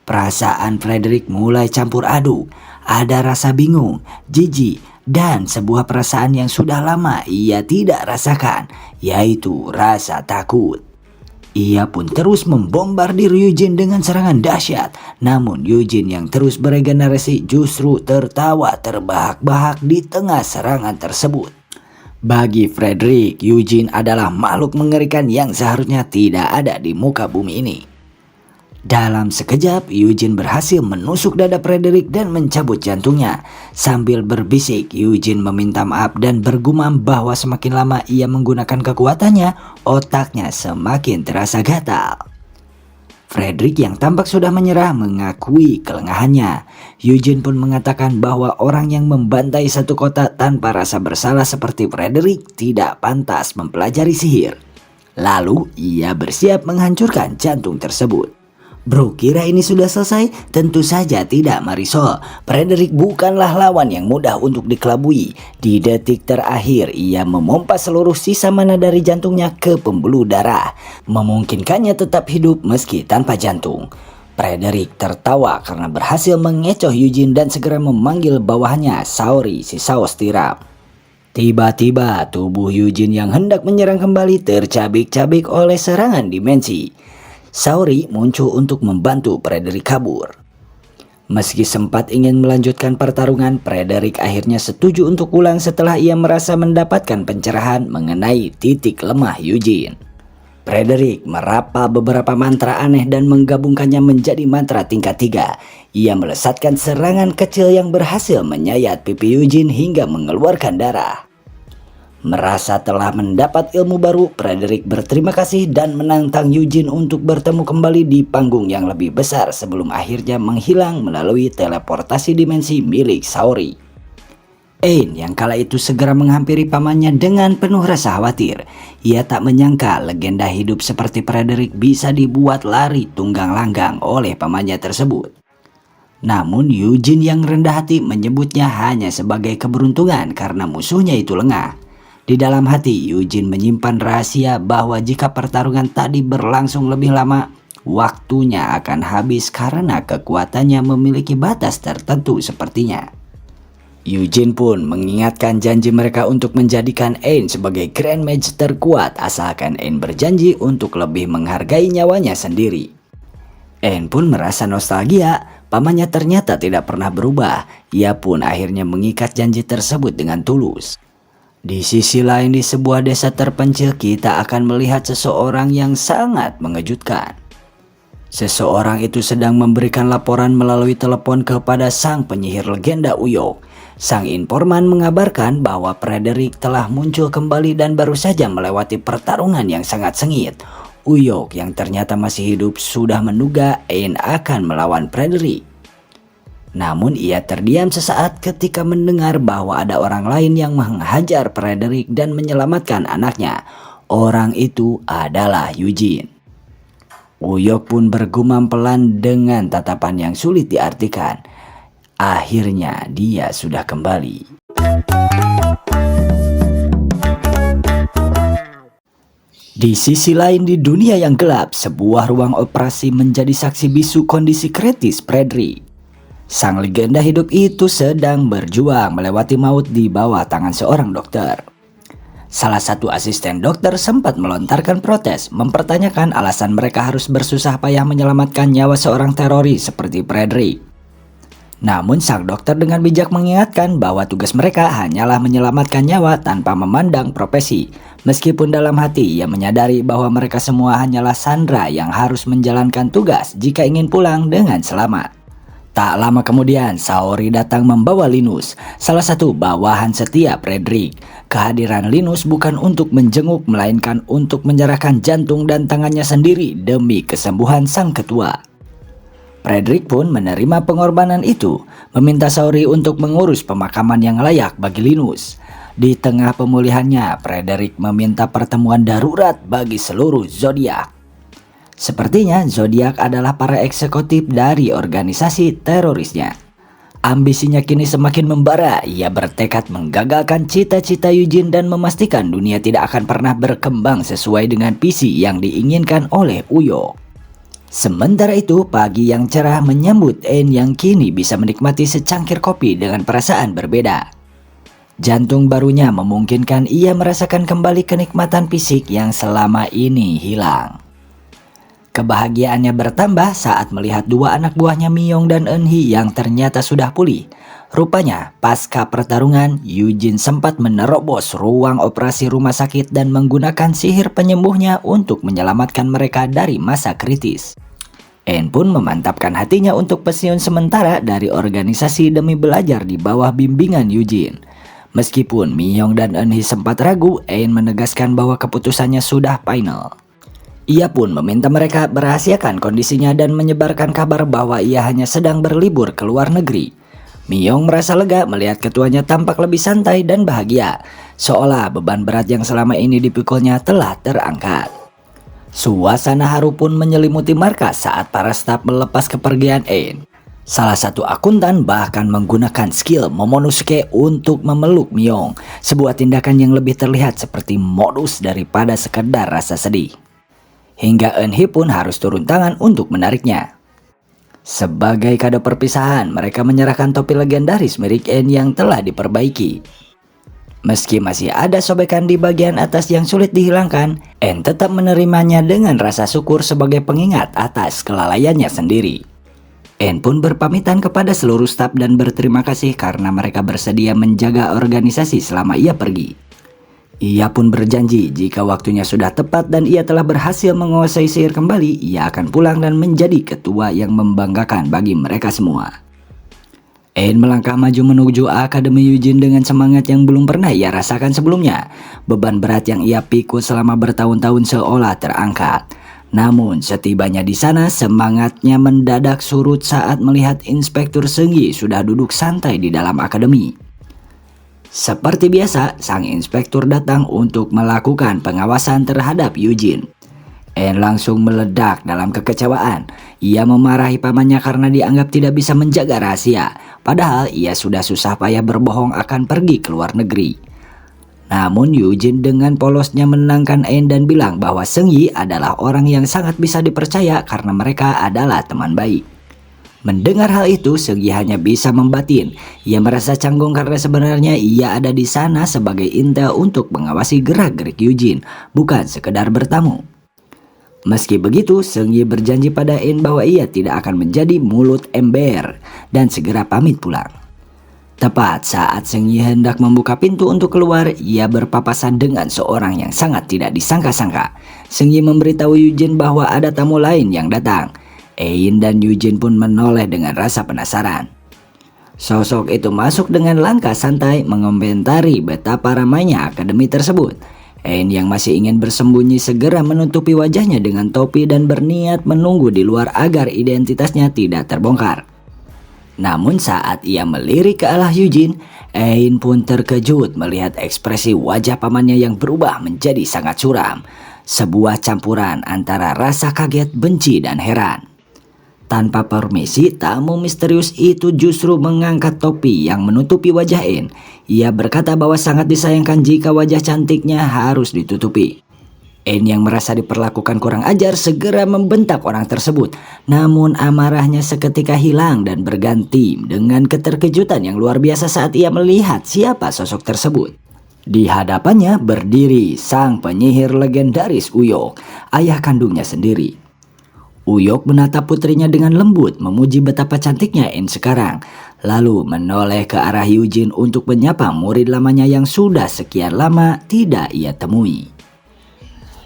Speaker 1: Perasaan Frederick mulai campur aduk. Ada rasa bingung, jijik, dan sebuah perasaan yang sudah lama ia tidak rasakan, yaitu rasa takut. Ia pun terus membombardir Eugene dengan serangan dahsyat. Namun Eugene yang terus beregenerasi justru tertawa terbahak-bahak di tengah serangan tersebut. Bagi Frederick, Eugene adalah makhluk mengerikan yang seharusnya tidak ada di muka bumi ini. Dalam sekejap, Eugene berhasil menusuk dada Frederick dan mencabut jantungnya. Sambil berbisik, Eugene meminta maaf dan bergumam bahwa semakin lama ia menggunakan kekuatannya, otaknya semakin terasa gatal. Frederick yang tampak sudah menyerah mengakui kelengahannya. Eugene pun mengatakan bahwa orang yang membantai satu kota tanpa rasa bersalah seperti Frederick tidak pantas mempelajari sihir. Lalu ia bersiap menghancurkan jantung tersebut. Bro, kira ini sudah selesai? Tentu saja tidak, Marisol. Frederick bukanlah lawan yang mudah untuk dikelabui. Di detik terakhir, ia memompa seluruh sisa mana dari jantungnya ke pembuluh darah, memungkinkannya tetap hidup meski tanpa jantung. Frederick tertawa karena berhasil mengecoh Eugene dan segera memanggil bawahannya Saori si saus tiram. Tiba-tiba tubuh Eugene yang hendak menyerang kembali tercabik-cabik oleh serangan dimensi. Saori muncul untuk membantu Frederick kabur. Meski sempat ingin melanjutkan pertarungan, Frederick akhirnya setuju untuk pulang setelah ia merasa mendapatkan pencerahan mengenai titik lemah Eugene. Frederick merapal beberapa mantra aneh dan menggabungkannya menjadi mantra tingkat 3. Ia melesatkan serangan kecil yang berhasil menyayat pipi Eugene hingga mengeluarkan darah. Merasa telah mendapat ilmu baru, Frederick berterima kasih dan menantang Eugene untuk bertemu kembali di panggung yang lebih besar sebelum akhirnya menghilang melalui teleportasi dimensi milik Saori. Ain yang kala itu segera menghampiri pamannya dengan penuh rasa khawatir. Ia tak menyangka legenda hidup seperti Frederick bisa dibuat lari tunggang langgang oleh pamannya tersebut. Namun Eugene yang rendah hati menyebutnya hanya sebagai keberuntungan karena musuhnya itu lengah. Di dalam hati, Eugene menyimpan rahasia bahwa jika pertarungan tadi berlangsung lebih lama, waktunya akan habis karena kekuatannya memiliki batas tertentu sepertinya. Eugene pun mengingatkan janji mereka untuk menjadikan Ain sebagai Grand Mage terkuat asalkan Ain berjanji untuk lebih menghargai nyawanya sendiri. Ain pun merasa nostalgia, pamannya ternyata tidak pernah berubah. Ia pun akhirnya mengikat janji tersebut dengan tulus. Di sisi lain, di sebuah desa terpencil kita akan melihat seseorang yang sangat mengejutkan. Seseorang itu sedang memberikan laporan melalui telepon kepada sang penyihir legenda Uyok. Sang informan mengabarkan bahwa Frederick telah muncul kembali dan baru saja melewati pertarungan yang sangat sengit. Uyok yang ternyata masih hidup sudah menduga Ain akan melawan Frederick. Namun ia terdiam sesaat ketika mendengar bahwa ada orang lain yang menghajar Frederick dan menyelamatkan anaknya. Orang itu adalah Eugene. Uyok pun bergumam pelan dengan tatapan yang sulit diartikan. Akhirnya dia sudah kembali. Di sisi lain di dunia yang gelap, sebuah ruang operasi menjadi saksi bisu kondisi kritis Frederick. Sang legenda hidup itu sedang berjuang melewati maut di bawah tangan seorang dokter. Salah satu asisten dokter sempat melontarkan protes, mempertanyakan alasan mereka harus bersusah payah menyelamatkan nyawa seorang teroris seperti Frederick. Namun sang dokter dengan bijak mengingatkan bahwa tugas mereka hanyalah menyelamatkan nyawa tanpa memandang profesi. Meskipun dalam hati ia menyadari bahwa mereka semua hanyalah sandera yang harus menjalankan tugas jika ingin pulang dengan selamat. Tak lama kemudian, Saori datang membawa Linus, salah satu bawahan setia Frederick. Kehadiran Linus bukan untuk menjenguk, melainkan untuk menyerahkan jantung dan tangannya sendiri demi kesembuhan sang ketua. Frederick pun menerima pengorbanan itu, meminta Saori untuk mengurus pemakaman yang layak bagi Linus. Di tengah pemulihannya, Frederick meminta pertemuan darurat bagi seluruh zodiak. Sepertinya zodiak adalah para eksekutif dari organisasi terorisnya. Ambisinya kini semakin membara. Ia bertekad menggagalkan cita-cita Eugene dan memastikan dunia tidak akan pernah berkembang sesuai dengan visi yang diinginkan oleh Uyok. Sementara itu, pagi yang cerah menyambut Ain yang kini bisa menikmati secangkir kopi dengan perasaan berbeda. Jantung barunya memungkinkan ia merasakan kembali kenikmatan fisik yang selama ini hilang. Kebahagiaannya bertambah saat melihat dua anak buahnya Miyong dan Eunhee yang ternyata sudah pulih. Rupanya, pasca pertarungan, Eugene sempat menerobos ruang operasi rumah sakit dan menggunakan sihir penyembuhnya untuk menyelamatkan mereka dari masa kritis. Ain pun memantapkan hatinya untuk pensiun sementara dari organisasi demi belajar di bawah bimbingan Eugene. Meskipun Miyong dan Eunhee sempat ragu, Ain menegaskan bahwa keputusannya sudah final. Ia pun meminta mereka merahasiakan kondisinya dan menyebarkan kabar bahwa ia hanya sedang berlibur ke luar negeri. Miyong merasa lega melihat ketuanya tampak lebih santai dan bahagia, seolah beban berat yang selama ini dipikulnya telah terangkat. Suasana haru pun menyelimuti markas saat para staf melepas kepergian Ain. Salah satu akuntan bahkan menggunakan skill Momonosuke untuk memeluk Miyong, sebuah tindakan yang lebih terlihat seperti modus daripada sekedar rasa sedih. Hingga Eunhee pun harus turun tangan untuk menariknya. Sebagai kado perpisahan, mereka menyerahkan topi legendaris milik Ain yang telah diperbaiki. Meski masih ada sobekan di bagian atas yang sulit dihilangkan, Ain tetap menerimanya dengan rasa syukur sebagai pengingat atas kelalaiannya sendiri. En pun berpamitan kepada seluruh staf dan berterima kasih karena mereka bersedia menjaga organisasi selama ia pergi. Ia pun berjanji jika waktunya sudah tepat dan ia telah berhasil menguasai sihir kembali, ia akan pulang dan menjadi ketua yang membanggakan bagi mereka semua. En melangkah maju menuju Akademi Yujin dengan semangat yang belum pernah ia rasakan sebelumnya. Beban berat yang ia pikul selama bertahun-tahun seolah terangkat. Namun setibanya di sana, semangatnya mendadak surut saat melihat Inspektur Seunggi sudah duduk santai di dalam akademi. Seperti biasa, sang inspektur datang untuk melakukan pengawasan terhadap Yujin. En langsung meledak dalam kekecewaan. Ia memarahi pamannya karena dianggap tidak bisa menjaga rahasia. Padahal ia sudah susah payah berbohong akan pergi ke luar negeri. Namun Yujin dengan polosnya menenangkan En dan bilang bahwa Seunggi adalah orang yang sangat bisa dipercaya karena mereka adalah teman baik. Mendengar hal itu, Seunggi hanya bisa membatin. Ia merasa canggung karena sebenarnya ia ada di sana sebagai intel untuk mengawasi gerak-gerik Yujin, bukan sekedar bertamu. Meski begitu, Seunggi berjanji pada En bahwa ia tidak akan menjadi mulut ember dan segera pamit pulang. Tepat saat Seunggi hendak membuka pintu untuk keluar, ia berpapasan dengan seorang yang sangat tidak disangka-sangka. Seunggi memberitahu Yujin bahwa ada tamu lain yang datang. En dan Yujin pun menoleh dengan rasa penasaran. Sosok itu masuk dengan langkah santai mengomentari betapa ramainya akademi tersebut. En yang masih ingin bersembunyi segera menutupi wajahnya dengan topi dan berniat menunggu di luar agar identitasnya tidak terbongkar. Namun saat ia melirik ke arah Yujin, En pun terkejut melihat ekspresi wajah pamannya yang berubah menjadi sangat suram. Sebuah campuran antara rasa kaget, benci, dan heran. Tanpa permisi, tamu misterius itu justru mengangkat topi yang menutupi wajah En. Ia berkata bahwa sangat disayangkan jika wajah cantiknya harus ditutupi. En yang merasa diperlakukan kurang ajar segera membentak orang tersebut. Namun amarahnya seketika hilang dan berganti dengan keterkejutan yang luar biasa saat ia melihat siapa sosok tersebut. Di hadapannya berdiri sang penyihir legendaris Uyok, ayah kandungnya sendiri. Uyok menatap putrinya dengan lembut, memuji betapa cantiknya En sekarang. Lalu menoleh ke arah Yujin untuk menyapa murid lamanya yang sudah sekian lama tidak ia temui.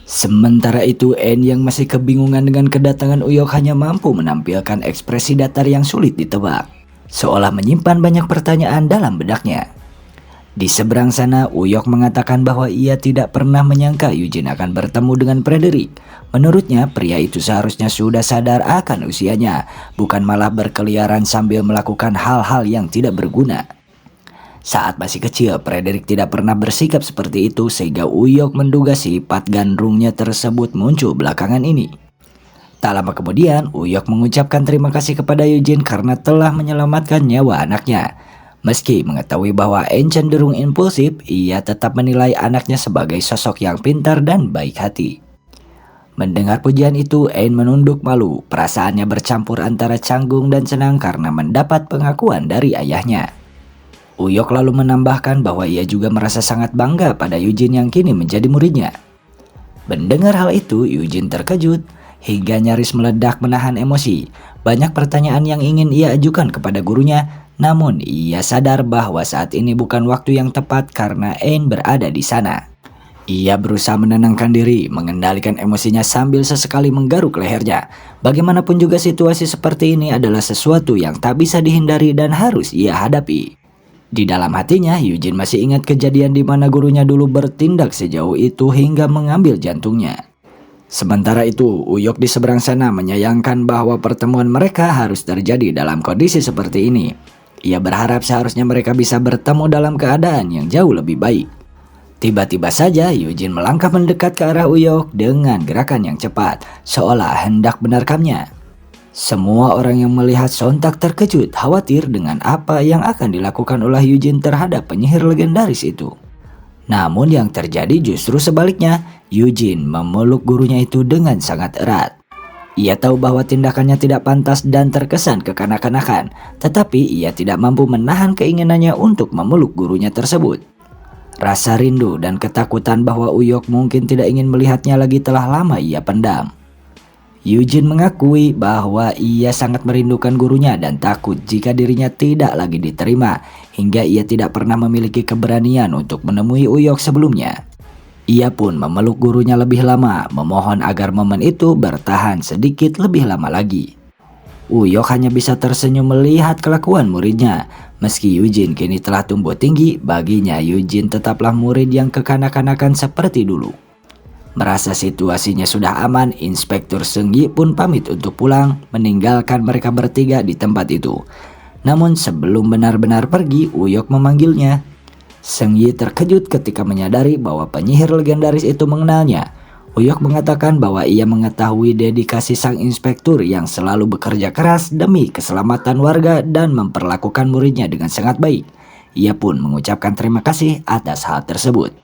Speaker 1: Sementara itu En yang masih kebingungan dengan kedatangan Uyok hanya mampu menampilkan ekspresi datar yang sulit ditebak. Seolah menyimpan banyak pertanyaan dalam bedaknya. Di seberang sana, Uyok mengatakan bahwa ia tidak pernah menyangka Yujin akan bertemu dengan Frederick. Menurutnya, pria itu seharusnya sudah sadar akan usianya, bukan malah berkeliaran sambil melakukan hal-hal yang tidak berguna. Saat masih kecil, Frederick tidak pernah bersikap seperti itu sehingga Uyok menduga sifat gandrungnya tersebut muncul belakangan ini. Tak lama kemudian, Uyok mengucapkan terima kasih kepada Yujin karena telah menyelamatkan nyawa anaknya. Meski mengetahui bahwa En cenderung impulsif, ia tetap menilai anaknya sebagai sosok yang pintar dan baik hati. Mendengar pujian itu, En menunduk malu. Perasaannya bercampur antara canggung dan senang karena mendapat pengakuan dari ayahnya. Uyok lalu menambahkan bahwa ia juga merasa sangat bangga pada Yujin yang kini menjadi muridnya. Mendengar hal itu, Yujin terkejut hingga nyaris meledak menahan emosi. Banyak pertanyaan yang ingin ia ajukan kepada gurunya, namun ia sadar bahwa saat ini bukan waktu yang tepat karena En berada di sana. Ia berusaha menenangkan diri, mengendalikan emosinya sambil sesekali menggaruk lehernya. Bagaimanapun juga situasi seperti ini adalah sesuatu yang tak bisa dihindari dan harus ia hadapi. Di dalam hatinya, Yujin masih ingat kejadian di mana gurunya dulu bertindak sejauh itu hingga mengambil jantungnya. Sementara itu, Uyok di seberang sana menyayangkan bahwa pertemuan mereka harus terjadi dalam kondisi seperti ini. Ia berharap seharusnya mereka bisa bertemu dalam keadaan yang jauh lebih baik. Tiba-tiba saja Yujin melangkah mendekat ke arah Uyok dengan gerakan yang cepat, seolah hendak menerkamnya. Semua orang yang melihat sontak terkejut, khawatir dengan apa yang akan dilakukan oleh Yujin terhadap penyihir legendaris itu. Namun yang terjadi justru sebaliknya, Yujin memeluk gurunya itu dengan sangat erat. Ia tahu bahwa tindakannya tidak pantas dan terkesan kekanak-kanakan, tetapi ia tidak mampu menahan keinginannya untuk memeluk gurunya tersebut. Rasa rindu dan ketakutan bahwa Uyok mungkin tidak ingin melihatnya lagi telah lama ia pendam. Eugene mengakui bahwa ia sangat merindukan gurunya dan takut jika dirinya tidak lagi diterima, hingga ia tidak pernah memiliki keberanian untuk menemui Uyok sebelumnya. Ia pun memeluk gurunya lebih lama, memohon agar momen itu bertahan sedikit lebih lama lagi. Uyok hanya bisa tersenyum melihat kelakuan muridnya. Meski Eugene kini telah tumbuh tinggi, baginya Eugene tetaplah murid yang kekanak-kanakan seperti dulu. Merasa situasinya sudah aman, Inspektur Seung-gi pun pamit untuk pulang, meninggalkan mereka bertiga di tempat itu. Namun sebelum benar-benar pergi, Uyok memanggilnya. Seung-gi terkejut ketika menyadari bahwa penyihir legendaris itu mengenalnya. Uyok mengatakan bahwa ia mengetahui dedikasi sang inspektur yang selalu bekerja keras demi keselamatan warga dan memperlakukan muridnya dengan sangat baik. Ia pun mengucapkan terima kasih atas hal tersebut.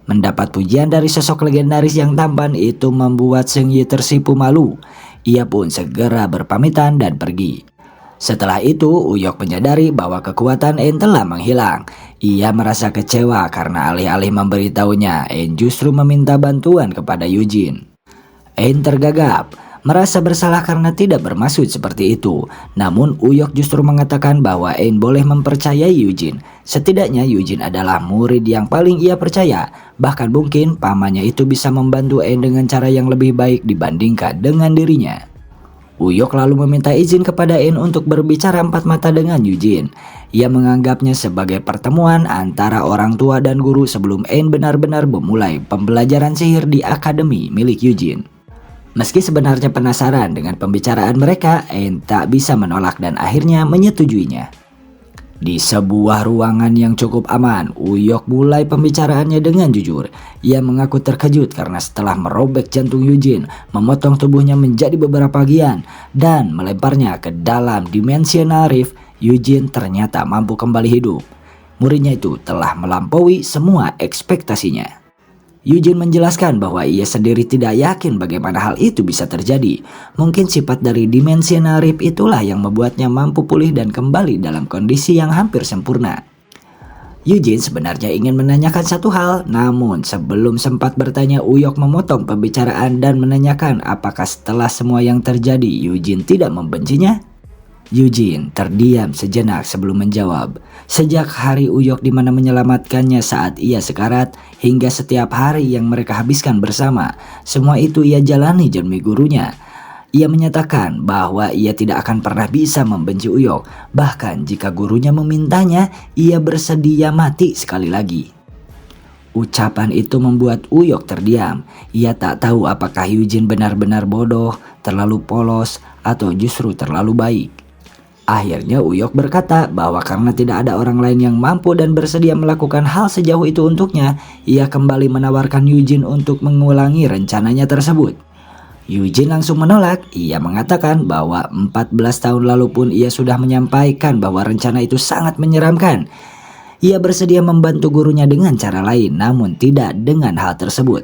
Speaker 1: Mendapat pujian dari sosok legendaris yang tampan itu membuat Seung-gi tersipu malu. Ia pun segera berpamitan dan pergi. Setelah itu, Uyok menyadari bahwa kekuatan En telah menghilang. Ia merasa kecewa karena alih-alih memberitahunya, En justru meminta bantuan kepada Eugene. En tergagap, merasa bersalah karena tidak bermaksud seperti itu. Namun Uyok justru mengatakan bahwa En boleh mempercayai Eugene. Setidaknya Eugene adalah murid yang paling ia percaya. Bahkan mungkin pamannya itu bisa membantu En dengan cara yang lebih baik dibandingkan dengan dirinya. Uyok lalu meminta izin kepada En untuk berbicara empat mata dengan Eugene. Ia menganggapnya sebagai pertemuan antara orang tua dan guru sebelum En benar-benar memulai pembelajaran sihir di akademi milik Eugene. Meski sebenarnya penasaran dengan pembicaraan mereka, En tak bisa menolak dan akhirnya menyetujuinya. Di sebuah ruangan yang cukup aman, Uyok mulai pembicaraannya dengan jujur. Ia mengaku terkejut karena setelah merobek jantung Eugene, memotong tubuhnya menjadi beberapa bagian, dan melemparnya ke dalam dimensional rift, Eugene ternyata mampu kembali hidup. Muridnya itu telah melampaui semua ekspektasinya. Eugene menjelaskan bahwa ia sendiri tidak yakin bagaimana hal itu bisa terjadi. Mungkin sifat dari dimensional rift itulah yang membuatnya mampu pulih dan kembali dalam kondisi yang hampir sempurna. Eugene sebenarnya ingin menanyakan satu hal, namun sebelum sempat bertanya, Uyok memotong pembicaraan dan menanyakan apakah setelah semua yang terjadi Eugene tidak membencinya. Eugene terdiam sejenak sebelum menjawab. Sejak hari Uyok di mana menyelamatkannya saat ia sekarat, hingga setiap hari yang mereka habiskan bersama, semua itu ia jalani demi gurunya. Ia menyatakan bahwa ia tidak akan pernah bisa membenci Uyok, bahkan jika gurunya memintanya, ia bersedia mati sekali lagi. Ucapan itu membuat Uyok terdiam. Ia tak tahu apakah Eugene benar-benar bodoh, terlalu polos, atau justru terlalu baik. Akhirnya Uyok berkata bahwa karena tidak ada orang lain yang mampu dan bersedia melakukan hal sejauh itu untuknya, ia kembali menawarkan Eugene untuk mengulangi rencananya tersebut. Eugene langsung menolak. Ia mengatakan bahwa 14 tahun lalu pun ia sudah menyampaikan bahwa rencana itu sangat menyeramkan. Ia bersedia membantu gurunya dengan cara lain, namun tidak dengan hal tersebut.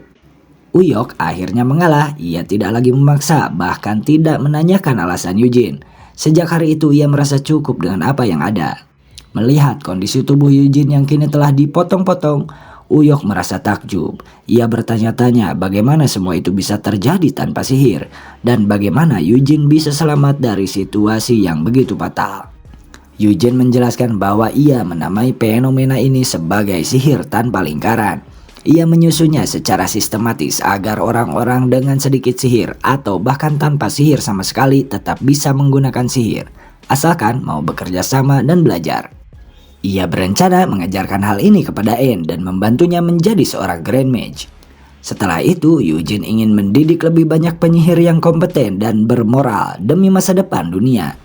Speaker 1: Uyok akhirnya mengalah. Ia tidak lagi memaksa, bahkan tidak menanyakan alasan Eugene. Sejak hari itu ia merasa cukup dengan apa yang ada. Melihat kondisi tubuh Eugene yang kini telah dipotong-potong, Uyok merasa takjub. Ia bertanya-tanya bagaimana semua itu bisa terjadi tanpa sihir, dan bagaimana Eugene bisa selamat dari situasi yang begitu fatal. Eugene menjelaskan bahwa ia menamai fenomena ini sebagai sihir tanpa lingkaran. Ia menyusunnya secara sistematis agar orang-orang dengan sedikit sihir atau bahkan tanpa sihir sama sekali tetap bisa menggunakan sihir, asalkan mau bekerja sama dan belajar. Ia berencana mengajarkan hal ini kepada En dan membantunya menjadi seorang Grand Mage. Setelah itu, Eugene ingin mendidik lebih banyak penyihir yang kompeten dan bermoral demi masa depan dunia.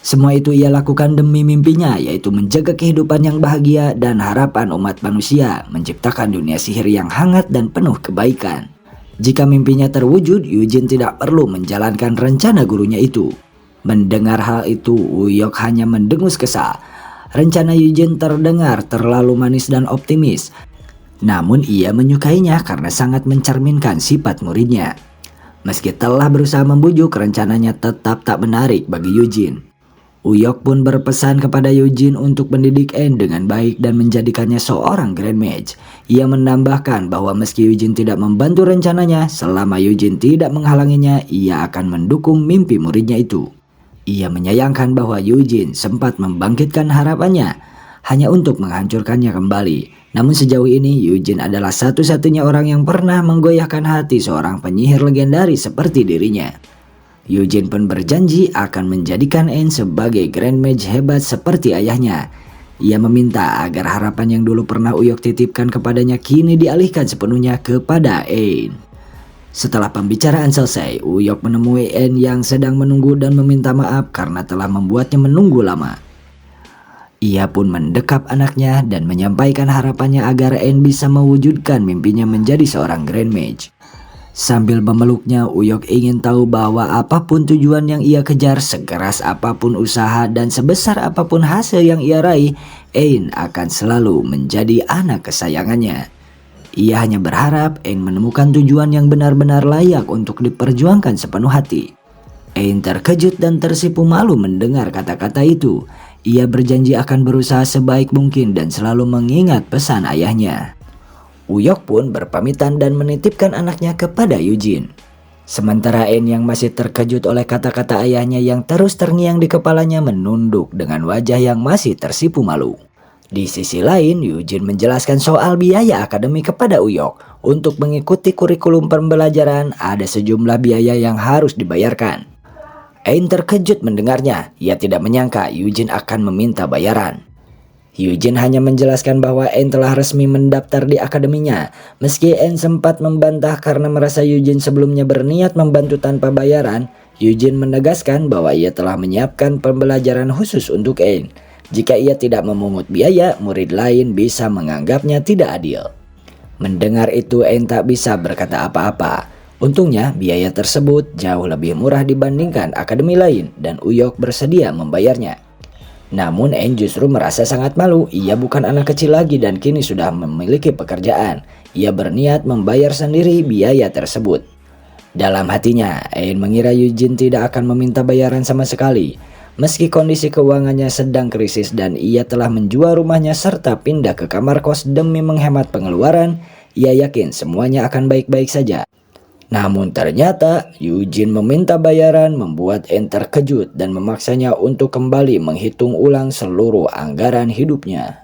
Speaker 1: Semua itu ia lakukan demi mimpinya, yaitu menjaga kehidupan yang bahagia dan harapan umat manusia, menciptakan dunia sihir yang hangat dan penuh kebaikan. Jika mimpinya terwujud, Eugene tidak perlu menjalankan rencana gurunya itu. Mendengar hal itu, Uyok hanya mendengus kesal. Rencana Eugene terdengar terlalu manis dan optimis. Namun ia menyukainya karena sangat mencerminkan sifat muridnya. Meski telah berusaha membujuk, rencananya tetap tak menarik bagi Eugene. Uyok pun berpesan kepada Eugene untuk mendidik Anne dengan baik dan menjadikannya seorang Grand Mage. Ia menambahkan bahwa meski Eugene tidak membantu rencananya, selama Eugene tidak menghalanginya, ia akan mendukung mimpi muridnya itu. Ia menyayangkan bahwa Eugene sempat membangkitkan harapannya, hanya untuk menghancurkannya kembali. Namun sejauh ini Eugene adalah satu-satunya orang yang pernah menggoyahkan hati seorang penyihir legendaris seperti dirinya. Eugene pun berjanji akan menjadikan Anne sebagai Grand Mage hebat seperti ayahnya. Ia meminta agar harapan yang dulu pernah Uyok titipkan kepadanya kini dialihkan sepenuhnya kepada Anne. Setelah pembicaraan selesai, Uyok menemui Anne yang sedang menunggu dan meminta maaf karena telah membuatnya menunggu lama. Ia pun mendekap anaknya dan menyampaikan harapannya agar Anne bisa mewujudkan mimpinya menjadi seorang Grand Mage. Sambil memeluknya, Uyok ingin tahu bahwa apapun tujuan yang ia kejar, sekeras apapun usaha dan sebesar apapun hasil yang ia raih, Anne akan selalu menjadi anak kesayangannya. Ia hanya berharap Anne menemukan tujuan yang benar-benar layak untuk diperjuangkan sepenuh hati. Anne terkejut dan tersipu malu mendengar kata-kata itu. Ia berjanji akan berusaha sebaik mungkin dan selalu mengingat pesan ayahnya. Uyok pun berpamitan dan menitipkan anaknya kepada Eugene. Sementara Anne yang masih terkejut oleh kata-kata ayahnya yang terus terngiang di kepalanya menunduk dengan wajah yang masih tersipu malu. Di sisi lain, Eugene menjelaskan soal biaya akademi kepada Uyok. Untuk mengikuti kurikulum pembelajaran, ada sejumlah biaya yang harus dibayarkan. Anne terkejut mendengarnya. Ia tidak menyangka Eugene akan meminta bayaran. Eugene hanya menjelaskan bahwa Anne telah resmi mendaftar di akademinya. Meski Anne sempat membantah karena merasa Eugene sebelumnya berniat membantu tanpa bayaran, Eugene menegaskan bahwa ia telah menyiapkan pembelajaran khusus untuk Anne. Jika ia tidak memungut biaya, murid lain bisa menganggapnya tidak adil. Mendengar itu, Anne tak bisa berkata apa-apa. Untungnya biaya tersebut jauh lebih murah dibandingkan akademi lain dan Uyok bersedia membayarnya. Namun Anne justru merasa sangat malu. Ia bukan anak kecil lagi dan kini sudah memiliki pekerjaan. Ia berniat membayar sendiri biaya tersebut. Dalam hatinya, Anne mengira Eugene tidak akan meminta bayaran sama sekali. Meski kondisi keuangannya sedang krisis dan ia telah menjual rumahnya serta pindah ke kamar kos demi menghemat pengeluaran, ia yakin semuanya akan baik-baik saja. Namun ternyata Eugene meminta bayaran membuat Anne terkejut dan memaksanya untuk kembali menghitung ulang seluruh anggaran hidupnya.